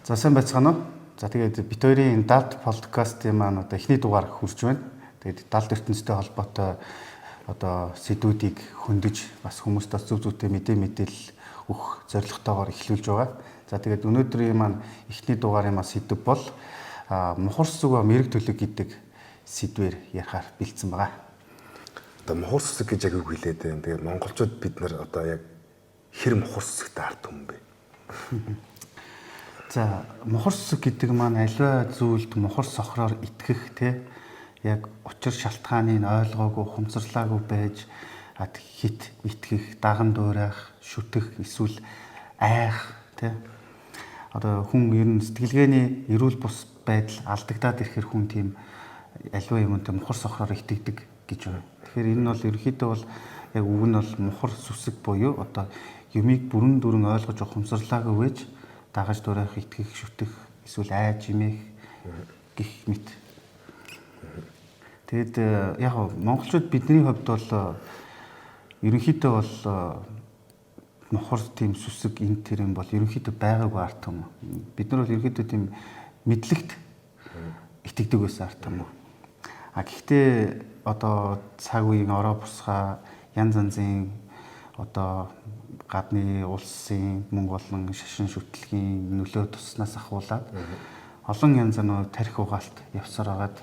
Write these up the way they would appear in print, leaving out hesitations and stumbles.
За сайн байцгаана уу. За тэгээд бит хоёрын Далд подкастын маань одоо эхний дугаар хүрч байна. Тэгээд Далд ертөнцтэй холбоотой одоо сэдвүүдийг хөндөж бас хүмүүст бас зөв зөвтэй мэдээлэл өгөх зорилготойгоор эхлүүлж байгаа. За тэгээд өнөөдрийн маань эхний дугаарын маань сэдв бол мухар сүсэг мэрэг төлөв гэдэг сэдвээр ярихаар бэлдсэн байгаа. Одоо мухар сүсэг гэж яг үг хэлээд байна. Тэгээд монголчууд бид нар одоо яг хэр мухар сүсэгтэй ард түмэн бэ? За мухар сүсэг гэдэг маань аливаа зүйлд мухар сохроор итгэх те яг учир шалтгааныг ойлгоогүй хумцарлаагүй байж хит итгэх, даган дуурайх, шүтэх эсвэл айх те одоо хүн ер нь сэтгэлгээний эрүүл бус байдал алдагдаад ирэхээр хүн тийм аливаа юмд мухар сохроор итгэдэг гэж байна. Тэгэхээр энэ нь бол ерөнхийдөө бол яг үг нь бол мухар сүсэг буюу одоо юмыг бүрэн дүрэн ойлгож ухамсарлаагүй байж дагаж дуурайх, итгэх, шүтэх эсвэл айж имэх гэх мэт. Тэгэд яг монголчууд бидний хувьд бол ерөнхийдөө бол мухар тийм сүсэг энэ тэр юм бол ерөнхийдөө байгаагүй арт юм. Бид нар бол ерөнхийдөө тийм мэдлэгт итгэдэг байсан арт юм. Гэхдээ одоо цаг үеийн ороо бусгай янз янзын одоо гадны улсын мөн болон шашин шүтлгийн нөлөө туснаас ахуулаад олон янз бүрийн тарих угаалт явсаар хагаад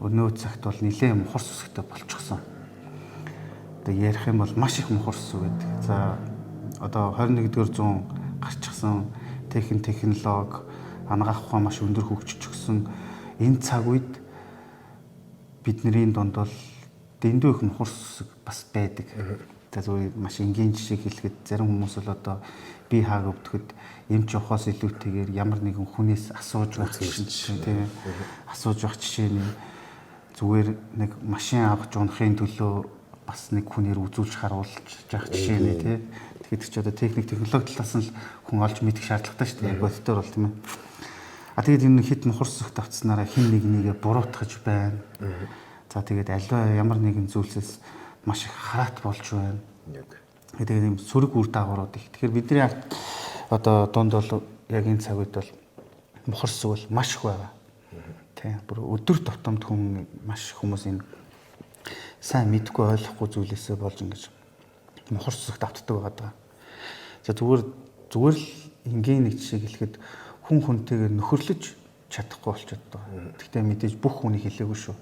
өнөө цагт бол нэлээд мухар сүсэгтэй болчихсон. Одоо ярих юм бол маш их мухар сүсэг байдаг. За одоо 21-р зуун гарчихсан технологи анагаах ухаан маш өндөр хөгжиж өгсөн энэ цаг үед бидний донд бол дэндүү их мухар сүсэг бас байдаг. За зүгээр маш энгийн жишээ хэлэхэд зарим хүмүүс бол одоо бие хааг өвдөхөд эмч ухаас илүүтэйгээр ямар нэгэн хүнээс асууж байх жишээ тийм асууж байх жишээ нь зүгээр нэг машин авах жунахын төлөө бас нэг хүнээр үзүүлж харуулж явах жишээ нэ тийм тэгэхэд ч одоо технологи талаас нь л хүн олж мэдэх шаардлагатай шүү дээ яг бодтоор бол тийм ээ. Тэгээд энэ хит мухар сүсэг тавцснараа хин нэгнийгээ буруутгаж байна. За тэгээд аливаа ямар нэгэн зүйлсээс маш их хараат болж байна. Тэгээд ийм сөрөг үр дагаврууд их. Тэгэхээр бидний одоо донд бол яг энэ цаг үед бол мухар сүсэг бол маш их байгаа. Тийм бүр өдөр тутамд хүн маш хүмүүс энэ сайн мэдгүй ойлгохгүй зүйлээсээ болж ингэж мухар сүсэг давтдаг байгаа. За зүгээр л энгийн нэг жишээ хэлэхэд хүн хүнтэйгээр нөхөрлөж чадахгүй болчиход байгаа. Гэхдээ мэдээж бүх хүний хэлээгүй шүү.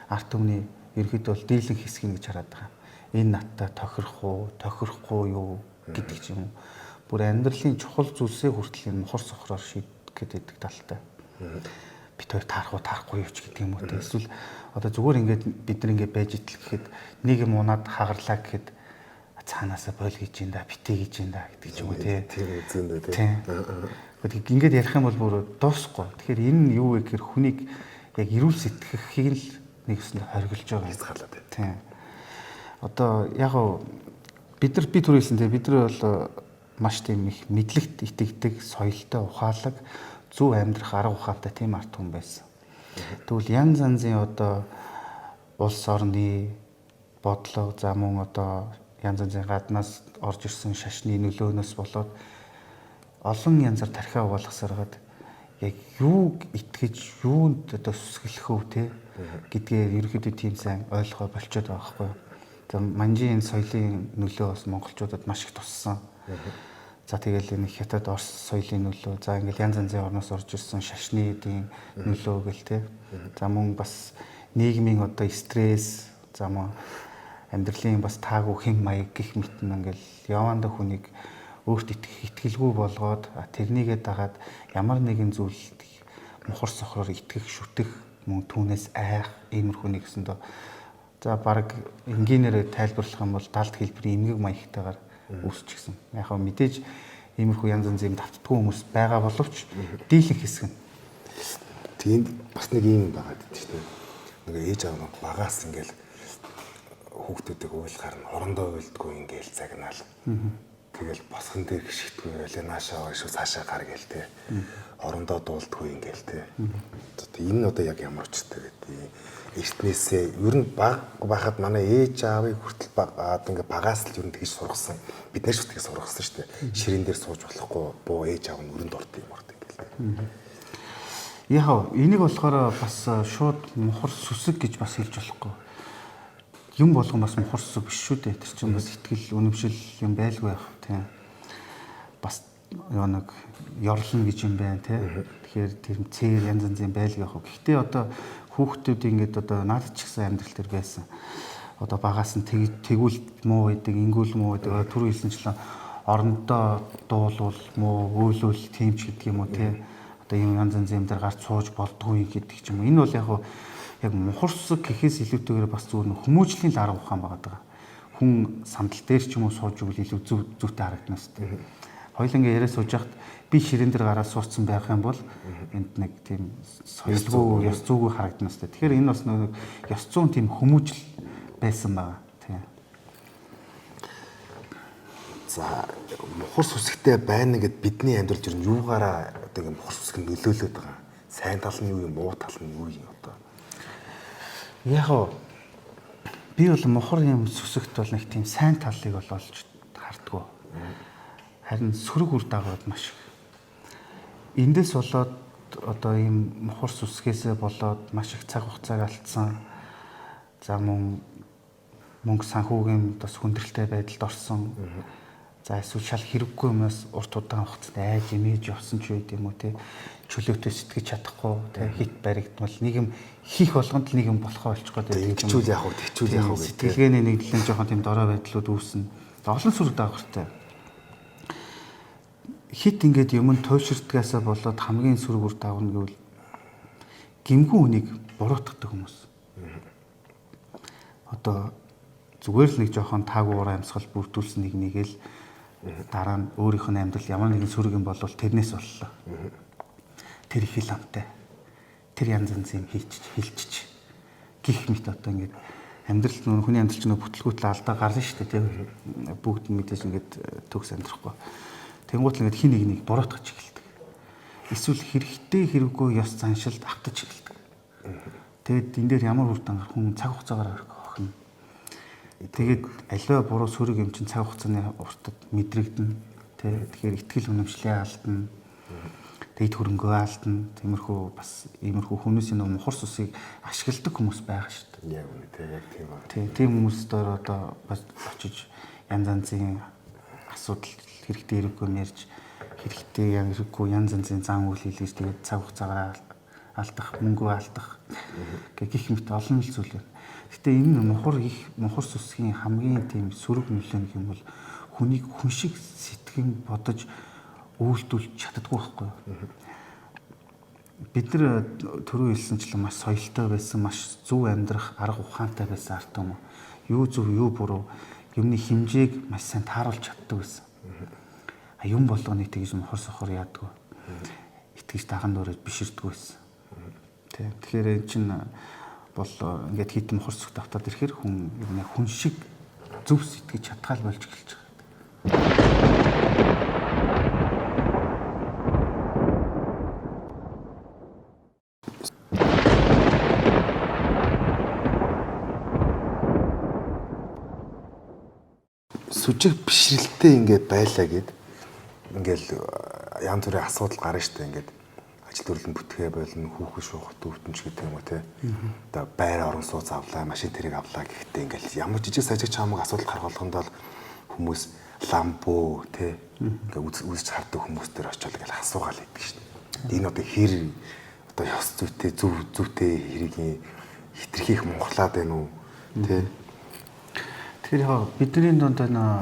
Арт түмний ерөөхдөө бол дийлэн хэсэг гэж хараад байгаа. Энэ надтай тохирох уу, тохирохгүй юу гэдэг ч юм уу. Бүр амьдралын чухал зүйлсээ хүртэл энэ мухар сохроор шийдэх гэдэг талтай. Бид хоёр таарах уу, таарахгүй юу ч гэдэг юм уу. Эсвэл одоо зүгээр ингээд бид нар ингээд байж идэл гэхэд нэг юм унаад хагарлаа гэхэд цаанаасаа бойл гэж юм да, битээ гэж юм да гэдэг ч юм уу тий. Тийм зөндөө тий. Гэхдээ ингээд ярих юм бол бүр дуусахгүй. Тэгэхээр энэ нь юу вэ гэхээр хүнийг яг эрүүл сэтгэхийг л нэгсэнд хоригдж байгаа юм халаад байна. Тийм. Одоо яг бид түрүүлсэн тийм бид нар бол маш тийм их мэдлэгт итгэдэг, соёлтой, ухаалаг, зөв амьдрах арга ухаантай тийм арт хүн байсан. Тэгвэл янз янзын одоо улс орны бодлого за мөн одоо янз янзын гаднаас орж ирсэн шашны нөлөөнөөс болоод олон янзаар тархиа угаалгасараад яг юуг итгэж юунд одоо сүсгэлэх үү те гэдгээ ерөөхдөө тийм сайн ойлгоо болчиход байгаа байхгүй юу. За манжийн соёлын нөлөө бас монголчуудад маш их туссан. За тэгэл энэ хятад орос соёлын нөлөө за ингээл янз янзын орноос орж ирсэн шашны эдийн нөлөө гэл те. За мөн бас нийгмийн одоо стресс за мөн амьдралын бас таагүй хэм маяг гих мэт ингээл яванда хүнийг өөрт итгэлгүй болгоод тэрнийгээ дагаад ямар нэгэн зүйлд мухар сохроор итгэх, шүтэх, мөн түүнээс айх иймэрхүү нэг гэсэндээ за баг энгийнээр тайлбарлах юм бол далд хэлбэрийн эмгэг маягтайгаар үүсчихсэн. Яг хөө мэдээж иймэрхүү янз янзын давтдаггүй хүмүүс байгаа боловч дийлэн хэсэг нь. Тэнд бас нэг юм байгаа гэдэг чинь нэг ээж аав нь багаас ингээл хүүхдүүдийг уйлахаар нь орондоо уйлдгүй ингээл загнаал. Тэгэл босгон дээр гიშгдгүй байлаа наашаа шүү цаашаа гар гээл те. Орондоо дуулдгүй ингээл те. Энэ одоо яг ямар учиртай гэдэг. Эртнээсээ ер нь баг байхад манай ээж аавыг хүртэл ингээ багаас л ер нь тэгж сургасан. Бид нэр ч тэгж сургасан шүү дээ. Ширээн дээр сууж болохгүй буу ээж аав нь өрөнд орд юм орд ингээл. Яг энийг болохоор бас шууд мухар сүсэг гэж бас хэлж болохгүй. Юм болгон бас мухар сүсэг биш шүү дээ. Тэр чинь бас ихтгэл үнэмшил юм байлгүй байх тийм. Бас нэг ёрлон гэж юм байна тийм. Тэгэхээр тэр цээр янз янзын байлгүй яг. Гэхдээ одоо хүүхдүүд ингээд одоо надад ч гэсэн амьдрал дээр байсан. Одоо багаас нь тэгвэл муу байдаг, ингүүл муу байдаг. Түрүү хэлсэнчлэн орондоо дуулуул муу, өөлөөл тийм ч гэдэг юм уу тий. Одоо юм янз янзын юм дээр гарч сууж болдгүй гэдэг ч юм уу. Энэ бол яг мухар сүсэг гэхээс илүүтэйгээр бас зүгээр хүмүүжлийн арга ухаан байгаа. Хүн сандал дээр ч юм уу сууж игэл илүү зүйтэй харагдана шүү дээ. Хоёулангийн яриа сууж хахад би ширээн дээр гараад суудсан байх юм бол энд нэг тийм соёлгүй, ёс зүйгүй харагдана шүү дээ. Тэгэхээр энэ бас нэг ёс зүйн тийм хүмүүжил байсан байгаа. Тийм. За мухар сүсэгтэй байна гэд бидний амьдрал жир нь юугаараа одоо юм мухар сүсэг нөлөөлөд байгаа. Сайн тал нь юу юм, муу тал нь юу юм одоо. Яг би бол мухар юм сүсэгт бол нэг тийм сайн талыг бол олж хардггүй. Харин сөрөг үр дагавар маш их. Эндээс болоод одоо ийм мухар сүсгээс болоод маш их цаг хугацааг алдсан. За мөнгө санхүүгийн бас хүндрэлтэй байдалд орсон. За эсвэл шал хэрэггүй юмнаас урт удаан хугацаанд айж имиж явсан ч үед юм уу те чөлөөтэй сэтгэж чадахгүй те хит баригдмал нэг юм хийх болгонд нэг юм болохоо болчих гээд байдаг. Тэгчүүл яах вэ? Тэгчүүл яах вэ? Сэтгэлгээний нэгдлэн жоохон тийм дорой байдлууд үүснэ. Олон сүрэг дагавартай. Хит ингээд юм туйширдгаасаа болоод хамгийн сүрэг үр дагавар нь гэвэл гимгүү хүнийг буруутгадаг хүмүүс. Одоо зүгээр л нэг жоохон таагүй ураа амьсгал бүрдүүлсэн нэг л дараа нь өөрийнх нь амьдрал ямар нэгэн сүрэг юм болвол тэрнээс боллоо. Тэр их л амтай. Тэр янз янз юм хилчиж гих мэт одоо ингээд амьдрал нүн хүний амьдрал чинь бүтлгүүтэл алдаа гарна шүү дээ тийм бүгд мэдээж ингээд төгс амьдрахгүй. Тэнгуут л ингээд хин нэг буруутгаж эхэлдэг. Эсвэл хэрэгтэй хэрэггүй ёс заншилд автаж эхэлдэг. Тэгэд энэ дээр ямар үр дагавар хүн цаг хугацаагаар охин. Тэгээд аливаа буруу сүрэг юм чинь цаг хугацааны уртад мэдрэгдэнэ. Тэгэхээр ихтгэл үнэмшлээ алдна. Дэд хөрөнгөө алдна. Тиймэрхүү бас иймэрхүү хүмүүсийн нэг мухар сүсийг ашигладаг хүмүүс байгаа шүү дээ. Яг үнэ яг тийм ба. Тийм хүмүүс дээр одоо бас очиж янз янзын асуудал хэрэгтэй хэрэггүй ярьж хэрэгтэй хэрэггүй янз янзын зан үйл хэлж тэгээд цаг хугацаагаар алдах, мөнгөө алдах гэх мэт олон зүйл байна. Гэтэ энэ мухар сүсгийн хамгийн тийм сөрөг нөлөө юм бол хүнийг хүн шиг сэтгэн бодож үйлдүүлж чаддаггүй байхгүй юу? Бид нар түрүү хэлсэнчлэн маш соёлтой байсан, маш зөв амьдрах арга ухаантай байсан ард юм. Юу зөв, юу буруу юмны хэмжээг маш сайн тааруулж чаддаг байсан. Юм болгоныг тэгж мухар сохор яадгүй. Итгэж дахан дөрөж биширдэггүй байсан. Тэгэхээр энэ чинь бол ингээд хитэн мухар сүсэг давтаад ирэхээр хүн шиг зөв сэтгэж чадхаал болж эхэлж байгаа. Сүжиг бишрэлтэй ингээд байлаа гэд ингээл янз бүрийн асуудал гарна штэ ингээд ажил төрлийн бүтгээ болно хүүхэн шуухт өвтөнч гэдэг юм уу те. Одоо байр орон сууц авлаа, машин тэрэг авлаа гэхдээ ингээл ямар жижиг сажиг чамаг асуудал гаргуулганд бол хүмүүс ламбуу те ингээд үзэж хардаг хүмүүс төр очиод ингээл асуугаал байдаг штэ. Энэ одоо хэр одоо ёс зүйтэй зүйтэй хэрийг хитрхийх монголаад байна уу те. Тэгэхээр яг бидний донд энэ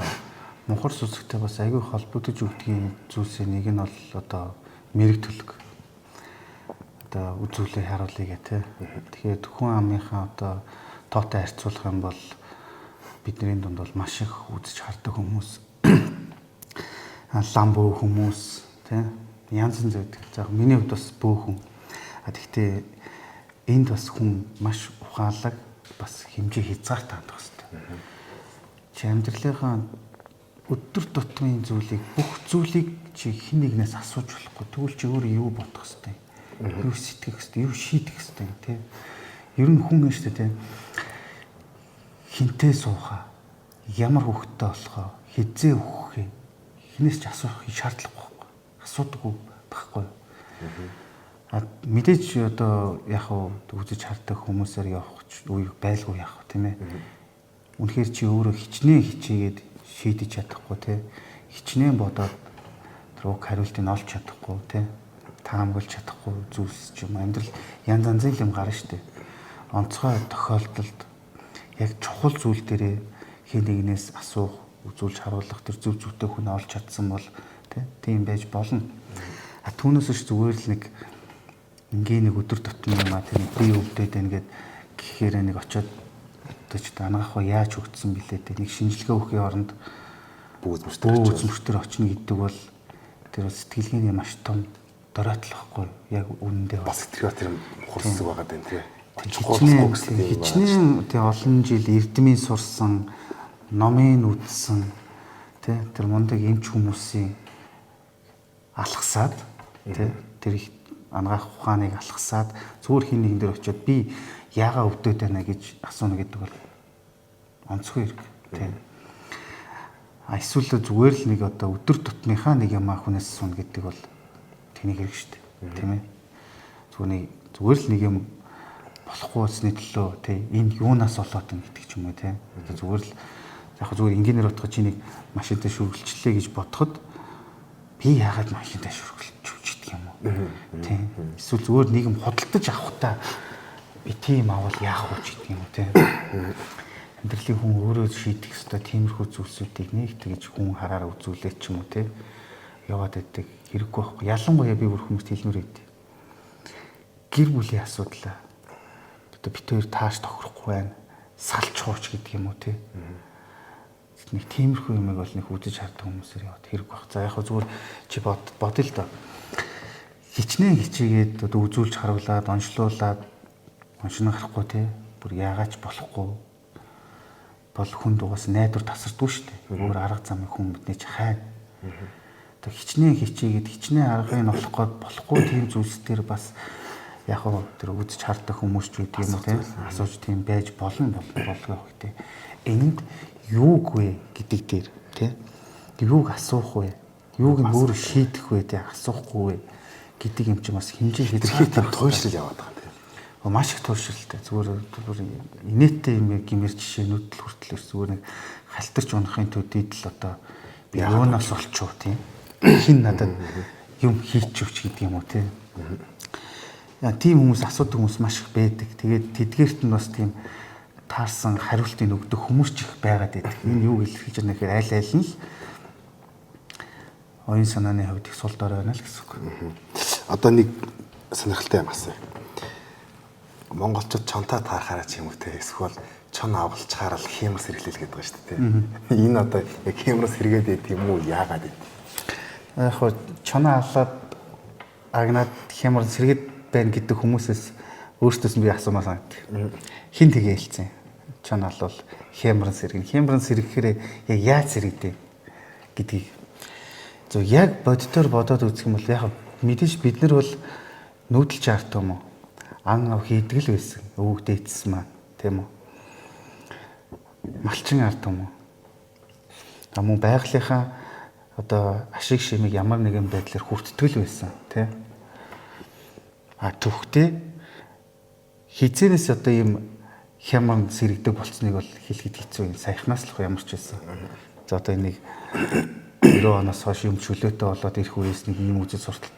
мухар сүсэгтэй бас аягүй холбогдож өгдгийн зүйлсийн нэг нь бол одоо мэрэг төлөг. Одоо үзүүлээ харуулъя гэх тээ. Тэгэхээр хүн амынхаа одоо тоотой харьцуулах юм бол бидний донд бол маш их үзэж хардаг хүмүүс, ламбуу хүмүүс тээ. Янз янз байдаг. За миний хувьд бас бөөхөн. Гэхдээ энд бас хүн маш ухаалаг бас хэмжээ хязгаар таандах хэрэгтэй. Чи амьдралынхаа өдөр тутмын зүйлийг бүх зүйлийг чи хэн нэгнээс асууж болохгүй. Тэгвэл чи өөрөө юу бодох хэвтэй. Юу сэтгэх хэвтэй, юу шийдэх хэвтэй тий. Ер нь хүн шүү дээ тий. Хинтээ суухаа, ямар хөвгтөө болохоо, хизээ өгөхөө хинээс ч асуух шаардлага байхгүй. Асуудаггүй байхгүй. Мэдээж одоо яг үзэж хардаг хүмүүсээр явах үе байлгүй яг тийм ээ. Үнэхээр чи өөрөө хичнээн хичээгээд шийдэж чадахгүй те. Хичнээн бодоод тэр уг хариултыг олж чадахгүй те. Таамаглаж чадахгүй зүйлс ч юм амьдрал янз янзын юм гарна штэ. Онцгой тохиолдолд яг чухал зүйл дээрээ хин нэгнээс асуух, үзүүлж харуулах тэр зөв зөвтэй хүн олж чадсан бол тийм байж болно. Түүнээс ч зүгээр л нэг нэг өдөр тутмын юм тийм би өвдөд байна гэд гэхээр нэг очиод одоо ч анагаах яаж өгдсөн билээ те. Нэг шинжилгээ өгөхийн оронд бүү үзмөртөр очно гэдэг бол тэр сэтгэлгээний маш том дөрөтл واخгүй яг үнэндээ бас сэтгэл тэр хурцсаг байгаад байна тий. Хичнээн тий олон жил эрдмийн сурсан, номын үзсэн тий тэр мундаг эмч хүмүүсийн алхасаад тий тэр их анагаах ухааныг алхасаад зүгээр хин нэгэн дээр очиод би яагаа өвдөд байна гэж асууна гэдэг бол онцгой хэрэг тий. Эсвэл зүгээр л нэг одоо өдөр тутмынхаа нэг юм хүнээс асууна гэдэг бол тэнийг хэрэг шүү дээ тийм ээ. Зүгээр л нэг юм болохгүй болсны төлөө тий энэ юунаас болоод байна гэдэг ч юм уу тий. Зүгээр л яг зүгээр инженеэр утга чи нэг машинтай шүргэлчлээ гэж бодоход би яагаад машинтай шүргэлж гэдэг юм уу тий. Эсвэл зүгээр нэг юм худалдаж авахтаа би тийм авал яах вэ гэдэг юм уу тий. Амьдралын хүн өөрөө шийдэх ёстой тиймэрхүү зүйлсүүдийг нэг тэгж хүн хараар үзүүлээд ч юм уу тий яваад байдаг хэрэггүй байхгүй. Ялангуяа би бүр хүмүүст хэлмээр байд. Гэр бүлийн асуудал одоо бид хоёр тааш тохирохгүй байна. Салч хууч гэдэг юм уу тий. Нэг тиймэрхүү юмыг бол нэг үзэж хардаг хүмүүсээр яваад хэрэг байх. За яг хөө зүгээр чи бодъё л доо. Хичнээн хичээгээд одоо үзүүлж харуулад, онцлуулад онцно гарахгүй тий. Бүр яагаач болохгүй бол хүн дугаас найдвар тасардгүй шүү дээ. Өөр арга замыг хүн мэднэ чи хайна. Тэг хичнээн хичээгээд хичнээн аргыг олох гээд болохгүй тийм зүйлс төр бас яг хөө тэр үзэж хардаг хүмүүс ч үүд юм уу тийм асууж тийм байж болно болгох үү. Энд юуг вэ гэдэг дээр тийм юуг асуух вэ? Юуг нь өөр шийдэх вэ тийм асуухгүй вэ гэдэг юм чи бас хэмжээ илэрхийлэлт туйлшрал яваад байгаа тийм. Маш их туйлшралтай. Зүгээр инээдтэй юм гэмээр жишээнүүд л хүртэл зүгээр нэг халтарч унахын төдийд л одоо би юунаас олчоо тийм хин надад юм хийчихвч гэдэг юм уу тийм. Тийм хүмүүс асуудаг хүмүүс маш их байдаг. Тэгээд тэдгээрт нь бас тийм таарсан хариултыг өгдөг хүмүүс ч их байгаад байдаг. Энэ юу илэрхийлж байгаа нэхээр аль нь л оюун санааны хувьд их сул дор байна л гэсэн үг. Одоо нэг сонирхолтой юм асууя. Монголчууд чонтаа таарахаараа ч юм уу те эсвэл чон авгалчаар л хямрас хэрэглээл гэдэг байна шүү дээ. Энэ одоо яг хямрас хэрэгэд байдаг юм уу яагаад гэдэг. Яг хоо чоноо авлаад агнаад хямрас хэрэгэд байна гэдэг хүмүүсээс өөртөөс нь би асуумаа санагдав. Хин тэгээ хэлсэн. Чон алвал хямрас сэргэн. Хямрас сэргэхээр яг яаж сэргэдэг гэдгийг зөв яг боддоор бодоод үзэх юм бол яг мэдээж бид нар бол нүүдэлж арт юм уу? Ан ав хийдэг л байсан. Өвөг дээдсэн маань тийм үү? Малчин арт юм уу? Мөн байгалийнхаа одоо ашиг шимийг ямар нэгэн байдлаар хүртдэг л байсан тийм. Төвхтэй хизэнээс одоо ийм хямран сэрэгдэг болцсныг бол хэлэхэд хэцүү юм. Саяхнаас л ямар ч байсан. За одоо энийг 90 оноос хойш юм чөлөөтэй болоод ирэх үеэс нэг ийм үзэл суртал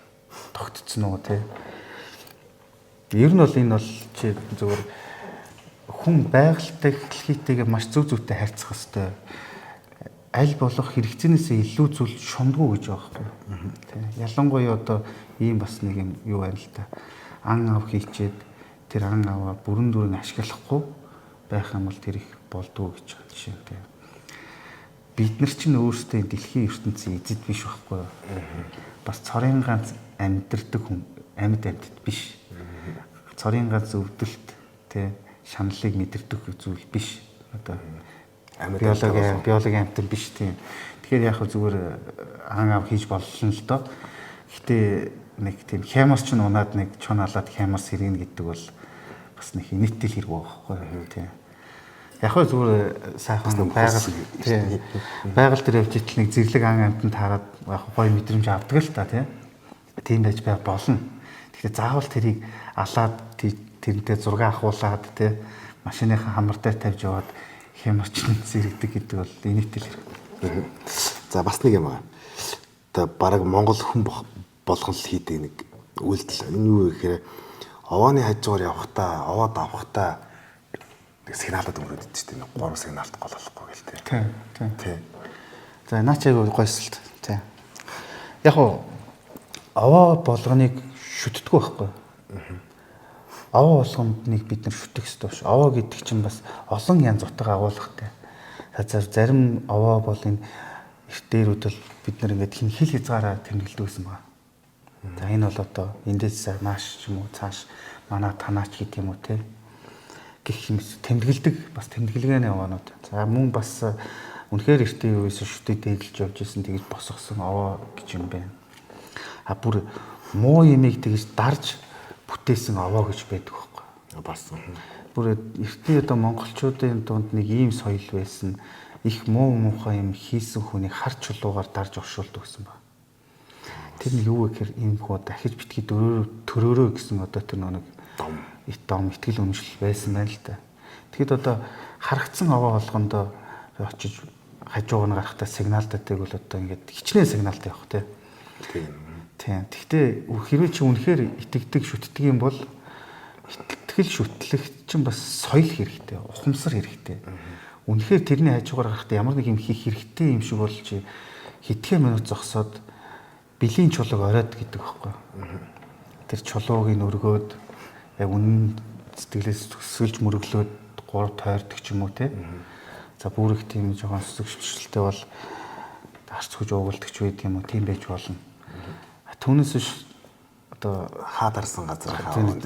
тогтцсон уу тий. Ер нь бол энэ бол чи зөвхөн хүн байгальтай хэлхийтэйгээ маш зөв зөвтэй харьцах хэвээр аль болох хэрэгцээнээсээ илүү зүйл шундгуу гэж байгаа байхгүй тий. Ялангуяа одоо ийм бас нэг юм юу байна л та. Ан ав хийчээд тэр ан аваа бүрэн дүрэн ашиглахгүй байх юм бол тэр их болдгоо гэж байна жишээ нь тий. Бид нар чинь өөрсдөө дэлхийн ертөнцийн эзэд биш байхгүй. Бас цорын ганц амьдэрдэг хүн амьд биш. Цорын ганц өвдөлт тий шаналлыг мэдэрдэг зүйл биш. Одоо биологи амьтан биш тийм. Тэгэхээр яг зүгээр ан ав хийж боллоо л доо. Гэтэ нэг тийм хямарс ч унаад нэг чон алаад хямарс сэргэн гэдэг бол бас нэг инээдтэй хэрэг байхгүй тийм. Яг хөө зүгээр сайхан байгаль дээр явж итэл нэг зэрлэг ан амьтанд хараад яг гоё мэдрэмж авдаг л та тийм. тийм байж болно. Тэгэхээр заавал тэрийг алаад тэрнтэй зураг авахуулаад тий машиныхаа хамар дээр тавьж яваад хямарчин зэрэгдэг гэдэг бол инээтэл хэрэг. За бас нэг юм байна. Одоо бараг Монгол хүн болгон л хийдэг нэг үйлдэл. Энэ юу гэхээр овооны хажуугаар явахдаа, овоод авахдаа нэг сигналууд өрөөд идэж тийм 3 сигналт голохгүй гэл тий. Тий. За наачааг гойсолт. Тий. Яг уу овоо болгоныг шүтдэг байхгүй. Овоо болгонд нэг бид нар шүтэх хэрэгтэй биш. Овоо гэдэг чинь бас олон янз утга агуулгатай. Зарим овоо бол энэ эртээрүүд бол бид нар ингээд хил хязгаараа тэмдэглэдэг гэсэн байна. За энэ бол одоо эндээс нааш ч юм уу цааш манай танаач гэдэг юм уу те гэх юм тэмдэглэдэг бас тэмдэглэгээний овоонууд. За мөн бас үнэхээр эртний үеэс шүтээ дэглэж явж исэн тэгж босгосон овоо гэж юм байна. А бүр муу ямиг тэгж дарж бүтээсэн овоо гэж байдаг байхгүй. Бас Бүр эртний одоо монголчуудын дунд нэг ийм соёл байсан. Их муу муухай юм хийсэн хүнийг хар чулуугаар дарж оршуулдаг гэсэн ба. Тэр нь юу гэхээр ийм хуу дахиж битгий төрөөрөө гэсэн одоо тэр нэг дом итгэл үнэмшил байсан байна л да. Тэгэхэд одоо харагдсан овоо болгондоо очиж хажууг нь гарахтаа сигналддаг бол одоо ингээд хичнээн сигналтай явах тий. Тийм. Гэхдээ хэрвээ чи үнэхээр итгэдэг шүтдэг юм бол итгэл шүтлэх чинь бас соёл хэрэгтэй, ухамсар хэрэгтэй. Үнэхээр тэрний хажуугаар гарахтаа ямар нэг юм хийх хэрэгтэй юм шиг болж хэдхэн минут зогсоод биеийн чулууг ороод гэдэг байхгүй. Тэр чулууг нь өргөөд яг үнэн сэтгэлээс төсөлж мөрөглөөд 3 тойрдог ч юм уу те. За бүрэх тийм жоохон сүсгшилтэй бол харц хүж уугалдаг ч үед юм уу тийм байж болно. Түүнээс биш одоо хаадарсан газар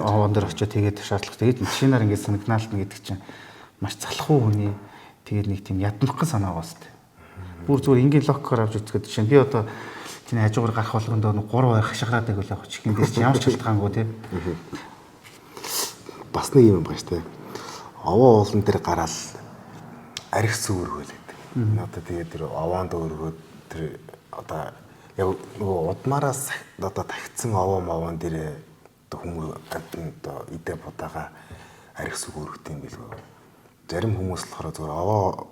овоон дээр очиод тэгээд шаардлага. Тэгээд машинаар ингээд санагнаалтна гэдэг чинь маш залхуу хүний тэгээд нэг тийм ядмахгын санаа уустай. Бүр зүгээр энгийн локкоор авч үзэхэд чинь би одоо чиний хажуугаар гарах болгондоо 3 бай хашгираад байг л яг чихэн дээр чинь ямар ч шалтгаангүй тий. Бас нэг юм байна шүү дээ. Овоо уулан дээр гараад арх сүвэргөл гэдэг. Одоо тэгээд тэр овоонд өргөөд тэр одоо яг нөгөө удмаараас одоо тагцсан овоо мовон дээр одоо хүмүүс одоо идэ будаага арх сүгөрөхт юм билгүй. Зарим хүмүүс болохоор зөвөр овоо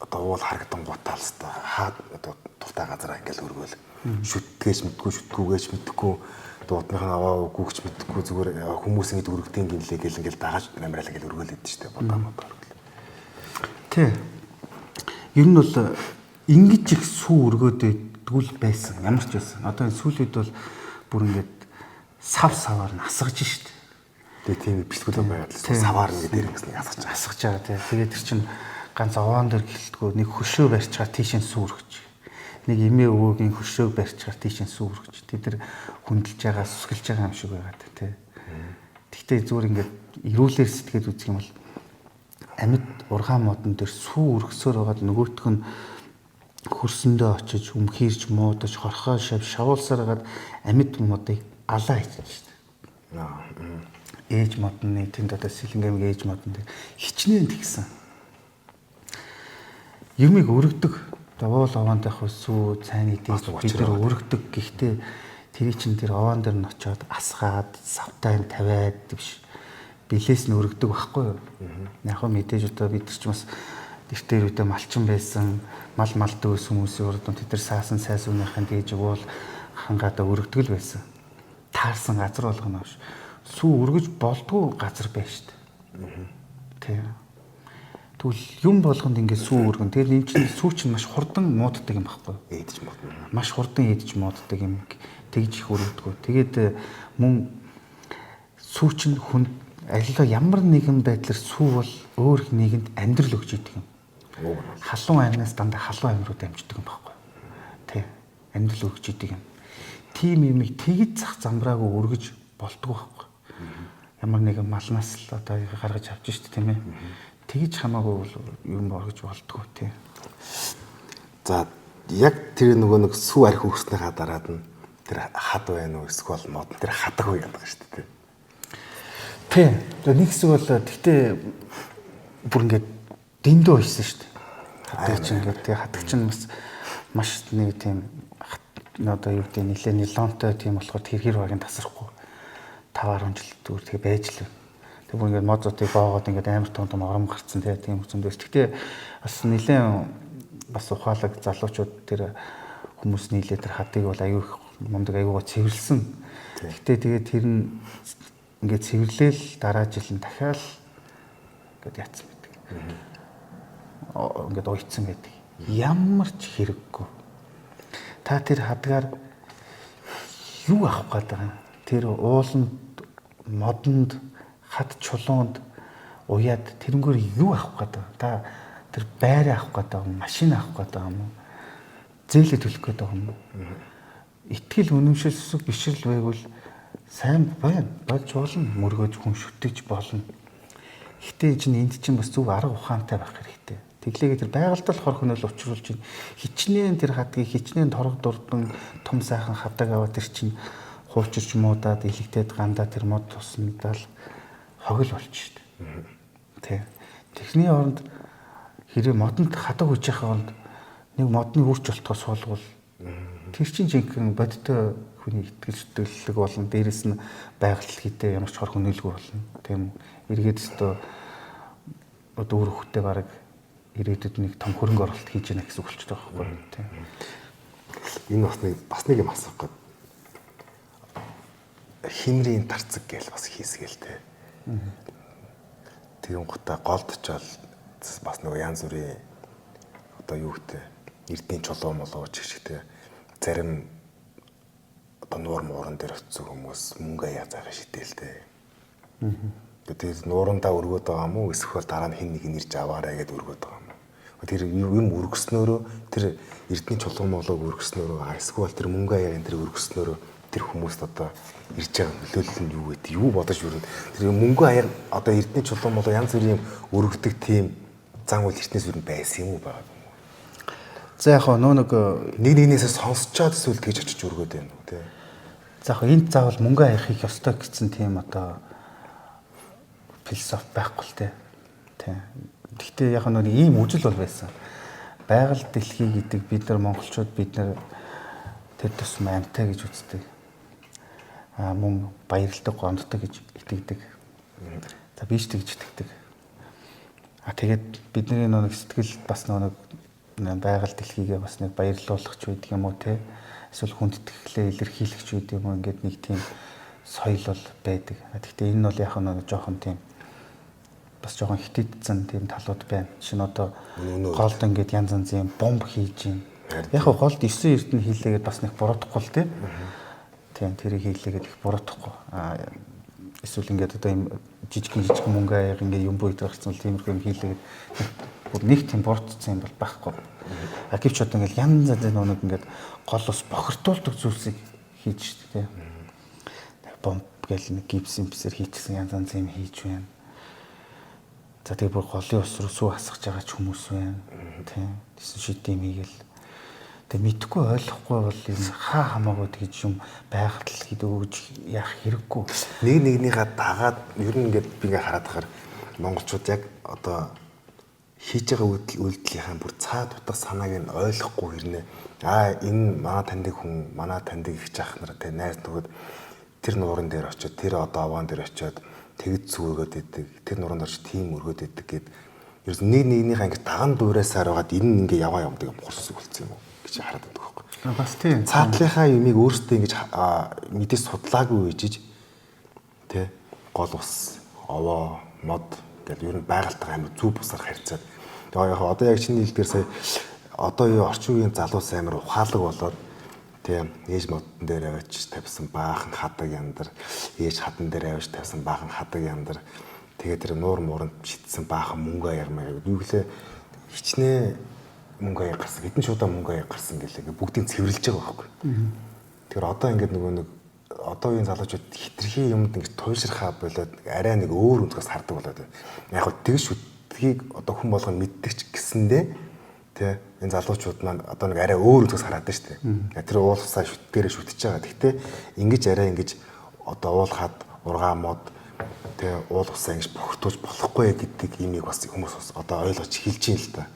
одоо уул харагдан гутаалс та хаад одоо тухтай газараа ингээл өргөөл шүтгэж мэдгүй шүтгүүгээж мэдгүй дуудныхаа аваа үгүйч мэдгүй зүгээр хүмүүс ингэж өргөдгийн гинлээ гэл ингээл дагааж намраал ингээл өргөөл идэв штэ бодаамод өргөл. Тий. Ер нь бол ингэж их сүү өргөөд дүүл байсан ямар ч байсан. Одоо энэ сүүлүүд бол бүр ингээд саваар нь асгаж штэ. Тэгээ тийм бэлтгүүлэн байгаад л саваар нэг дээр ингэс нэг асгаж байгаа тий. Тэгээд тэр чинь ганц овоон дээр гэлтгүү нэг хөшөө барьчаар тийшээ сүргэж. Нэг эмээ өвөөгийн хөшөөг барьчаар тийшээ сүргэж. Тэд нар хүндэлж байгаа, сүсгэлж байгаа юм шиг байгаад тий. Тэгтээ зүгээр ингээд эрүүлэр сэтгэхэд үзэх юм бол амьд ургаан модон дээр сүү өргөсөөр байгаад нөгөөх нь хөрсөндөө очиж өмхийрж муудаж хорхоо шавуулсаар хагаад амьд модыг алаа хийчих штеп. Ээж модны тэнд одоо сэлэнгэмиг ээж модон дээр хичнээн тэгсэн. Юмыг өргөдөг даваал овоонтойх сүү цайны дээс бид нар өргөдөг. Гэхдээ тэрий чин тэр овоон дээр нь очиод асгаад савтаа юм тавиад биш. Билээс нь өргөдөг байхгүй юу? Яг хөө мэдээж одоо бид нар ч бас эртээр үедээ малчин байсан, мал дөөс хүмүүсийн урд нь тэд нар саасан сайсууныхаа дээж уул хангаадаа өргөдөг л байсан. Таарсан газар болгоно биш. Сүү өргөж болдгоо газар байж штэ. Тийм. Тэгвэл юм болгонд ингээд сүү өргөн. Тэгээд энэ чинь сүү чинь маш хурдан мууддаг юм байхгүй юу? Эдж модно. Маш хурдан эдж мууддаг юм. Тэгж их өргөдгөө. Тэгээд мөн сүү чинь хүн аль ямар нэгэн байдлаар сүү бол өөр нэгэнд амьдрал өгч идэг юм. Халуун амнаас дандаа халуун амрууд амждаг юм байхгүй юу? Тэ. Амьдрал өгч идэг юм. Тим юмыг тэгж зах замбраагүй өргөж болдгоо байхгүй юу? Ямар нэгэн малнаас л одоо гаргаж авч штэ тийм ээ. Тэгж хамаагүй бол юм оргож болдгоо тий. За яг тэр нөгөө нэг сүү арх өгснөхийн дараад нь тэр хад байна уу эсвэл мод тэр хадаг уу яадаг шүү дээ. Тий. Тэгээ нэг хэсэг бол тэгтээ бүр ингээд дэндүү байсан шүү дээ. Хадаг чинь ингээд тэгээ хадаг чинь бас маш нэг тийм одоо юу гэдэг нэлээ нилонтой тийм болохоор тэрхэр багийн тасрахгүй 5-10 жил зүгээр тэгээ байж л байна. Тэг бүр ингээд модуудыг боогоод ингээд амар том ором гарцсан тийм хүзэмдээс. Гэхдээ бас нэлээ бас ухаалаг залуучууд тэр хүмүүс нийлээ тэр хадыг бол аюу мундаг аюугаа цэвэрлсэн. Гэхдээ тэгээ тэр нь ингээд цэвэрлээл дараа жил нь дахиад ингээд яатсан байдаг. Ингээд уйцсан байдаг. Ямар ч хэрэггүй. Та тэр хадгаар юу авах гээд байгаа юм? Тэр ууланд, модонд, хад чулуунд уяад тэрнгээр юу авах гээд байгаа? Та тэр байр авах гээд байгаа юм, машин авах гээд байгаа юм уу? Зээлээ төлөх гээд байгаа юм уу? Итгэл үнэмшил сүсэг бишрэл байгвал сайн байна. Болж болно. Мөргөж хүн шүтэж болно. Гэхдээ энд чинь бас зөв арга ухаантай байх хэрэгтэй. Тэглээгээ тэр байгальд л хор хөнөөл учруулж чинь хичнээн тэр хадгийг хичнээн торог дурдан том сайхан хадаг аваад тэр чинь хуучирч муудаад илэгдээд гандаа тэр мод туснадаа л хогл болчих шүү дээ. Тэ. Техний оронд хэрэг модонд хадаг үжих хонд нэг модны үрч болтгоо суулгавал тэр чинь жинхэнэ бодтой хүний итгэл зүтгэлэг болон дээрэс нь байгальд хийдэ ямар ч хор хөнөөлгүй болно. Тийм эргээд одоо өөр хөвгтэй бараг ирээдүйд нэг том хөрөнгө оруулалт хийж яана гэсэн үг болчиход байгаа байхгүй тийм. Энэ бас нэг юм асуух гээд. Химрийн тарцаг гээл бас хийсгээл те. Тэгэн гутаа голдчаал бас нэг янз бүрийн одоо юу гэдэг эрдний чулуу молоо ч гихтэй зарим одоо нуур мууран дээр очсон хүмүүс мөнгө аяа заагаа шидэлтэй. Тэгээд нуурандаа өргөд байгаа юм уу эсвэл дараа нь хин нэг нэрж аваарай гэдээ өргөд байгаа юм. Тэр юм өргөснөөрөө тэр эрдний чулуу молоог өргөснөөрөө эсвэл тэр мөнгө аяа энэ тэр өргөснөөрөө тэр хүмүүст одоо ирж байгаа нөлөөлөл нь юу гэдэг юу бодож өрөөд тэр мөнгө аяа одоо эрдний чулуу молоо янз бүрийн өргөдөг тийм зан үйл эртнээс юу байсан юм уу байгаа юм. За яг нэг нэгнээсээ сонсчоод эсвэл тэгж очиж өргөд байна уу тий. За яг энд заавал мөнгө аяах их ёстой гэсэн тийм одоо философи байхгүй л тий. Гэхдээ яг нэг ийм үжил бол байсан. Байгаль дэлхий гэдэг бид нар монголчууд бид нар тэр тусмаа амьтаа гэж үздэг. Мөн баярлдаг, гомддог гэж итгэдэг. За биш тэгж итгэдэг. Тэгээд бидний нэг сэтгэл бас нэг байгаль дэлхийгээ бас нэг баярлуулах ч байдаг юм уу те. Эсвэл хүндэтгэлээ илэрхийлэх ч байдаг юм уу ингээд нэг тийм соёл бол байдаг. Гэхдээ энэ бол яг нэг жоохон тийм бас жоохон хитэдсэн тийм талууд байна. Шинэ одоо голд ингээд янз янзын бомб хийж юм. Яг голд 9 эрдэнэ хийлээгээд бас нэг буруутахгүй л тийм. Тийм тэрийг хийлээгээд их буруутахгүй. Эсвэл ингээд одоо юм жижиг мөнгө аяг ингээд юм бууж гарсан л тиймэрхүү юм хийлээгээд бүр нэг тийм буруутсан юм бол байхгүй. Гэвч одоо ингээд янз янзын нэг ингээд гол ус бохирдуулдаг зүйлсийг хийж штэ тийм. Бомб гэл нэг гипсийн писэр хийчихсэн янз янз юм хийж байна. За тэгээ бүр голын ус руу сүү хасгаж байгаа ч хүмүүс байна. Тийм. Тэсэн шид юм ийгэл. Тэгээ мэдхгүй ойлгохгүй бол энэ хаа хамаагүй тэгж юм байгаль хэд өгж яах хэрэггүй. Нэгнийхээ дагаад ер нь ингээд би ингээ хараад тахаар монголчууд яг одоо хийж байгаа үйлдэлийнхаа бүр цаад утга санааг нь ойлгохгүй хэрнээ. Энэ манай таньдаг хүн, манай таньдаг их жаах нар тэ найз нөхөд тэр нуурын дээр очиод тэр одоо аваан дээр очиод тэгж зүгөөд идэг. Тэр нууранд орч тийм өргөд идэг гэд ерөөс нэгнийхээ ингээ даган дуурайсаар байгаад энэ ингээ яваа явдаг юм хурс үлдсэн юм уу гэж хараад байдаг байхгүй. Бас тийм. Цаатлынхаа юмыг өөртөө ингэж мэдээж судлаагүй үйжиж тэ гол ус, овоо, мод гэдэг ер нь байгальтайгаа амар зүв бусаар харьцаад. Тэгээ яг одоо яг чиний хэлдгээр сая одоо юу орчин үеийн залуус амар ухаалаг болоод тийм ээж модон дээр аваач тавьсан баахан хадаг яндар, ээж хадан дээр аваач тавьсан баахан хадаг яндар. Тэгээ тэр нуур мууранд шидсэн баахан мөнгө аярмаа гэдэг. Юу гэлээ хичнээн мөнгө аяг гарсан. Хэдэн шудаа мөнгө аяг гарсан гэлээ бүгдийг цэвэрлж байгаа байхгүй. Тэгэхээр одоо ингээд нөгөө нэг одоо үеийн залуучууд хитрхи юмд ингээд туйлширхаа болоод арай нэг өөр өнцгөөс хардаг болоод байна. Яг хөө тэгш шүтгийг одоо хүн болгоно мэддэг ч гэсэндээ тий энэ залуучууд маань одоо нэг арай өөр өнцгөөс хараад байна шүү дээ. Тэр уулсаа шүтгээрээ шүтэж байгаа. Гэхдээ ингэж арай ингэж одоо уулхаад ургаа мод тий уулсаа ингэж бохирдуулж болохгүй гэдэг имийг бас хүмүүс одоо ойлгож хэлж юм л та.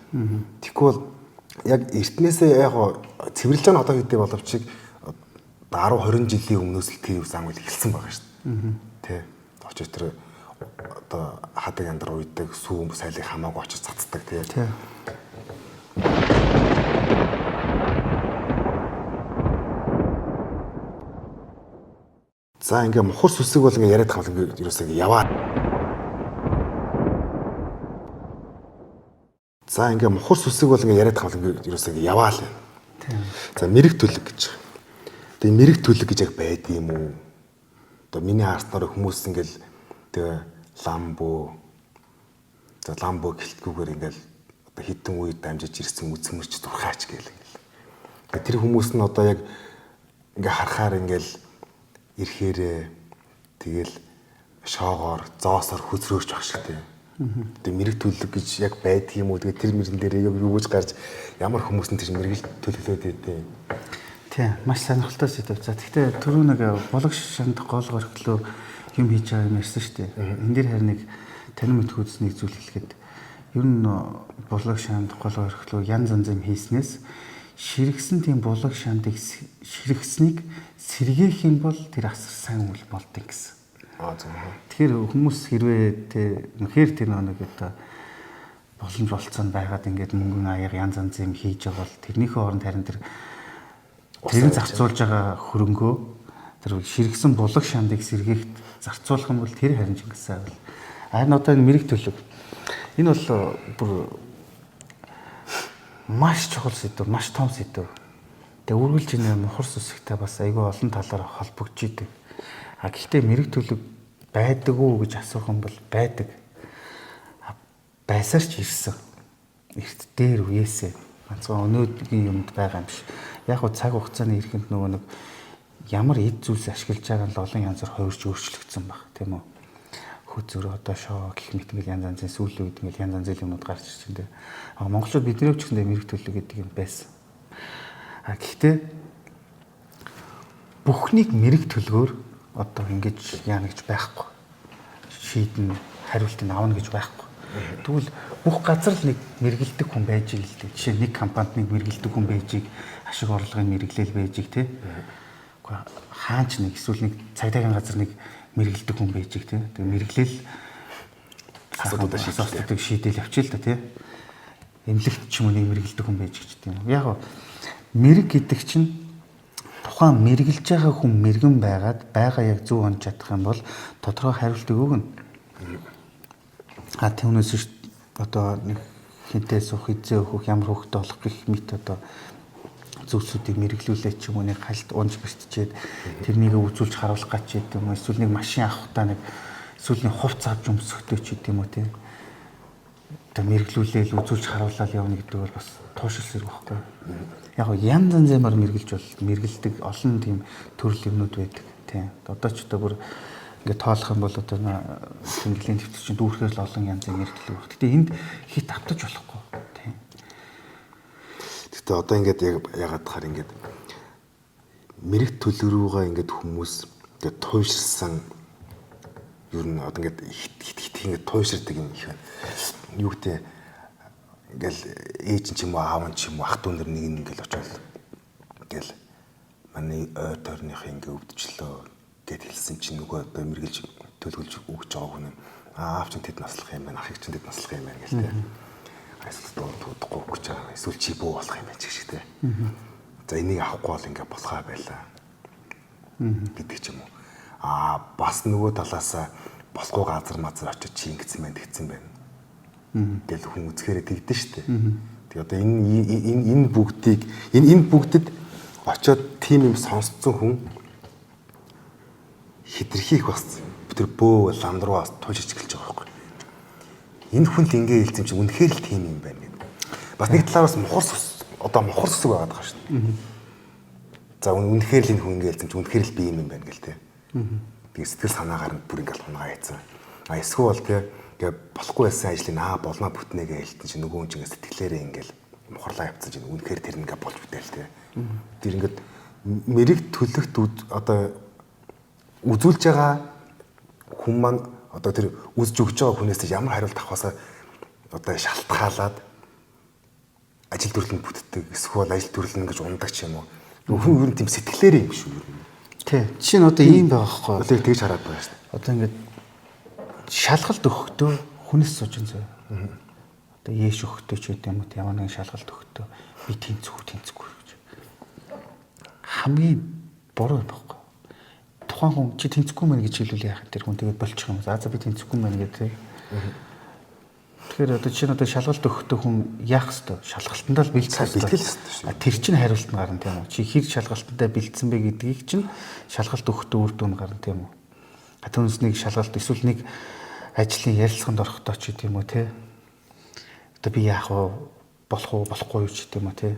Тэгэхгүй бол яг эртнээсээ яг цэвэрлж байгаа одоо хэдий боловч одоо 10 20 жилийн өмнөөс л тэр сан үйл эхэлсэн байгаа шүү дээ. Тэ. Очиж тэр одоо хадаг яндар уйдаг сүү сайлыг хамаагүй очиж цацдаг тий. За ингээ мухар сүсэг бол ингээ яриад байгаа юм ингээ ерөөсөө яваа. За ингээ мухар сүсэг бол ингээ яриад байгаа юм ингээ ерөөсөө яваа л. За мэрэг төлөг гэж. Тэгээ мэрэг төлөг гэж яг байдаг юм уу? Одоо миний харснаар хүмүүс ингээл тэгээ ламбо гэлтгүүгээр ингээл одоо хитэн үед дамжиж ирсэн үзмэрч дурхаач гээл. Тэр хүмүүс нь одоо яг ингээ харахаар ингээл ирэхээрээ тэгэл шоогоор зоосоор хүзрөөж баг шиг тийм. Тэгээ мэрэг төлөг гэж яг байдаг юм уу? Тэгээ тэр мөрөн дээр юу гэж гарч ямар хүмүүс нь тэр мэрэгэл төлөвлөөд байдیں۔ Тийм, маш сонирхолтой сэдв. За гэхдээ түрүү нэг булаг шанд гол горхлоо юм хийж байгаа юм ярьсан шүү дээ. Энд дээр харин нэг танин мэдх үзснийг зүйл хэлэхэд ер нь булаг шанд гол горхлоо янз янз юм хийснээс ширгсэн тийм булаг шандыг ширгсэнийг сэргээх юм бол тэр асар сайн үйл болдог гэсэн. Тэгэхээр хүмүүс хэрвээ үнэхээр тэр нэг одоо боломж олцсон байгаад ингээд мөнгөн аяга янз янз юм хийж байгаа бол тэрнийхээ оронд харин тэрийг зарцуулж байгаа хөрөнгөө тэр ширгсэн булаг шандыг сэргээхд зарцуулах юм бол тэр харин ч ингэсэн байвал харин одоо энэ мэрэг төлөв энэ бол бүр маш чухал сэдв, маш том сэдв. Тэгээ үргэлж энэ мухар сүсгтэй бас айгүй олон талаар холбогдож идэг. Гэхдээ мэрэг төлөв байдаг уу гэж асуух юм бол байдаг. Байсаар ч ирсэн. Эрт дээр үеэсээ ганцхан өнөөдрийн юмд байгаа юм биш. Яг гоо цаг хугацааны ирэхэд нөгөө нэг ямар эд зүйлс ашиглаж байгаа нь олон янзаар хувирч өөрчлөгдсөн баг тийм үү. Хөзөр одоо шоо гэх мэт ингээл янз янзын сүүлийн үед ингээл янз янзын юмнууд гарч ирж байна. Монголчууд бидний ч гэсэндээ мэрэг төлөв гэдэг юм байсан. Гэхдээ бүхнийг мэрэг төлгөөр одоо ингэж яана гэж байхгүй. Шийдэн хариултыг авна гэж байхгүй. Тэгвэл бүх газар л нэг мэргэлдэг хүн байж ийг л дээ. Жишээ нэг компанид нэг мэргэлдэг хүн байж ийг ашиг орлогын мэргэлэл байж ийг тий. Уу хаач нэг эсвэл нэг цагдаагийн газар нэг мэргэлдэг хүн байж ийг тий. Тэгээ мэргэлэл асуудлуудыг шийдэл явчих л да тий. Эмнэлэгт ч юм уу нэг мэргэлдэг хүн байж ийг ч тийм. Яг мэрэг гэдэг чинь тухайн мэргэлж байгаа хүн мэрэгэн байгаа яг зөв онж чадах юм бол тодорхой хариултыг өгнө. Түүнээс одоо нэг хинтээ суух, хизээ өгөх, ямар хөвгтэй болох гэх мэт одоо зүйлсүүдийг мэрэглүүлээ ч юм уу нэг халт унж бэртчихэд тэрнийг үзүүлж харуулах гэж юм уу эсвэл нэг машин авахтаа нэг эсвэл нэг хувц авч өмсөхтэй ч гэдэм үү те. Одоо мэрэглүүлээл үзүүлж харуулаад явна гэдэг бол бас туушилс хэрэг байхгүй. Яг нь янз янзаар мэргэлж бол мэргэлдэг олон тийм төрөл юмнууд байдаг тийм. Одоо ч одоо бүр ингээд тоолох юм бол одоо тэмдэглэлийн төвчөнд дүүрхээр л олон янзын мэрэгдэл баг. Гэтэ энд хит автаж болохгүй тийм. Гэтэ одоо ингээд ягаад хаар ингээд мэрэг төлөв рүүгээ ингээд хүмүүс ингээд туйширсан ер нь одоо ингээд хит ингээд туйширдаг юм их байна. Юу гэдэг ингээл ээж ч юм уу аав ч юм уу ах дүү нар нэг ингээл очоод ингээл манай ой тойрных ингээ өвдчлөө гэд хэлсэн чинь нөгөө одоо мэргэлж төлөвлөж өгч байгаа хүн аав ч тэд наслах юм байна ахыг ч тэд наслах юм байна гэл тэ. Эсвэл туудахгүй өгч байгаа эсвэл чи бүү болох юм байна ч гэх шиг тэ. За энийг авахгүй бол ингээ болохаа байлаа. гэдэг ч юм уу. Бас нөгөө талаас болохгүй газар мазар очиж чи ингэсэн байна тэгсэн байна. Гэл хүн үзэхээрээ тэгдэж штэ. Тэг одоо энэ бүгдийг энэ бүгдэд очиод тийм юм сонсцсон хүн хитрхийх бас тэр бөө ламдруу туужиж эхэлж байгаа байхгүй. Энэ хүн л ингээ хэлсэн чинь үнэхээр л тийм юм байна гэдэг. Бас нэг талаараас мухар сүсэг байгаад байгаа шүү дээ. За үнэхээр л энэ хүн ингээ хэлсэн чинь үнэхээр л би юм байна гэл тээ. Тэгээ сэтгэл санаагаар нь бүр ингээл хунгаа яйцсан. Эсвэл тээ ингээ болохгүй байсан ажлыг болно бүтнэгээ хэлтэн чинь нөгөө хүн чинь сэтгэлээрээ ингээл мухарлаа явцсан чинь үнэхээр тэр ингээ болж бүтээл тээ. Тэр ингээд мэрэг төлөхт одоо үзүүлж байгаа хүн маань одоо тэр үзэж өгч байгаа хүнээс ямар хариулт авахаас одоо шалтгаалаад ажил төрлөнд бүтдэг эсвэл ажил төрлөн гэж ундаг ч юм уу. Хүн ер нь тийм сэтгэлээрээ юм шүү. Тий. Жишээ нь одоо ийм байгаа байхгүй. Одоо тэгж хараад байгаа шүү дээ. Одоо ингээд шалгалт өгөхдөө хүнээс сууж зөө. Одоо ээш өгөхдөө ч гэдэг юм уу ямар нэгэн шалгалт өгөхдөө би тэнцэхгүй гэж. Хамгийн буруу байхгүй. Тухайн хүн чи тэнцэхгүй мэн гэж хэлвэл яах тэр хүн тэгээд болчих юм. За би тэнцэхгүй мэн гэдэг. Тэгэхээр одоо чинь одоо шалгалт өгөхдөө хүн яах ёстой? Шалгалтандаа л бэлдэх ёстой. Тэр чинь хариулт нь гарна тийм үү? Чи хэр шалгалтандаа бэлдсэн бэ гэдгийг чинь шалгалт өгөхдөө үр дүн гарна тийм үү? Түүнээс нэг шалгалт эсвэл нэг ажлын ярилцлаганд орохдоо ч гэдэм үү те. Одоо би яах вэ? Болохгүй юу ч гэдэм үү те.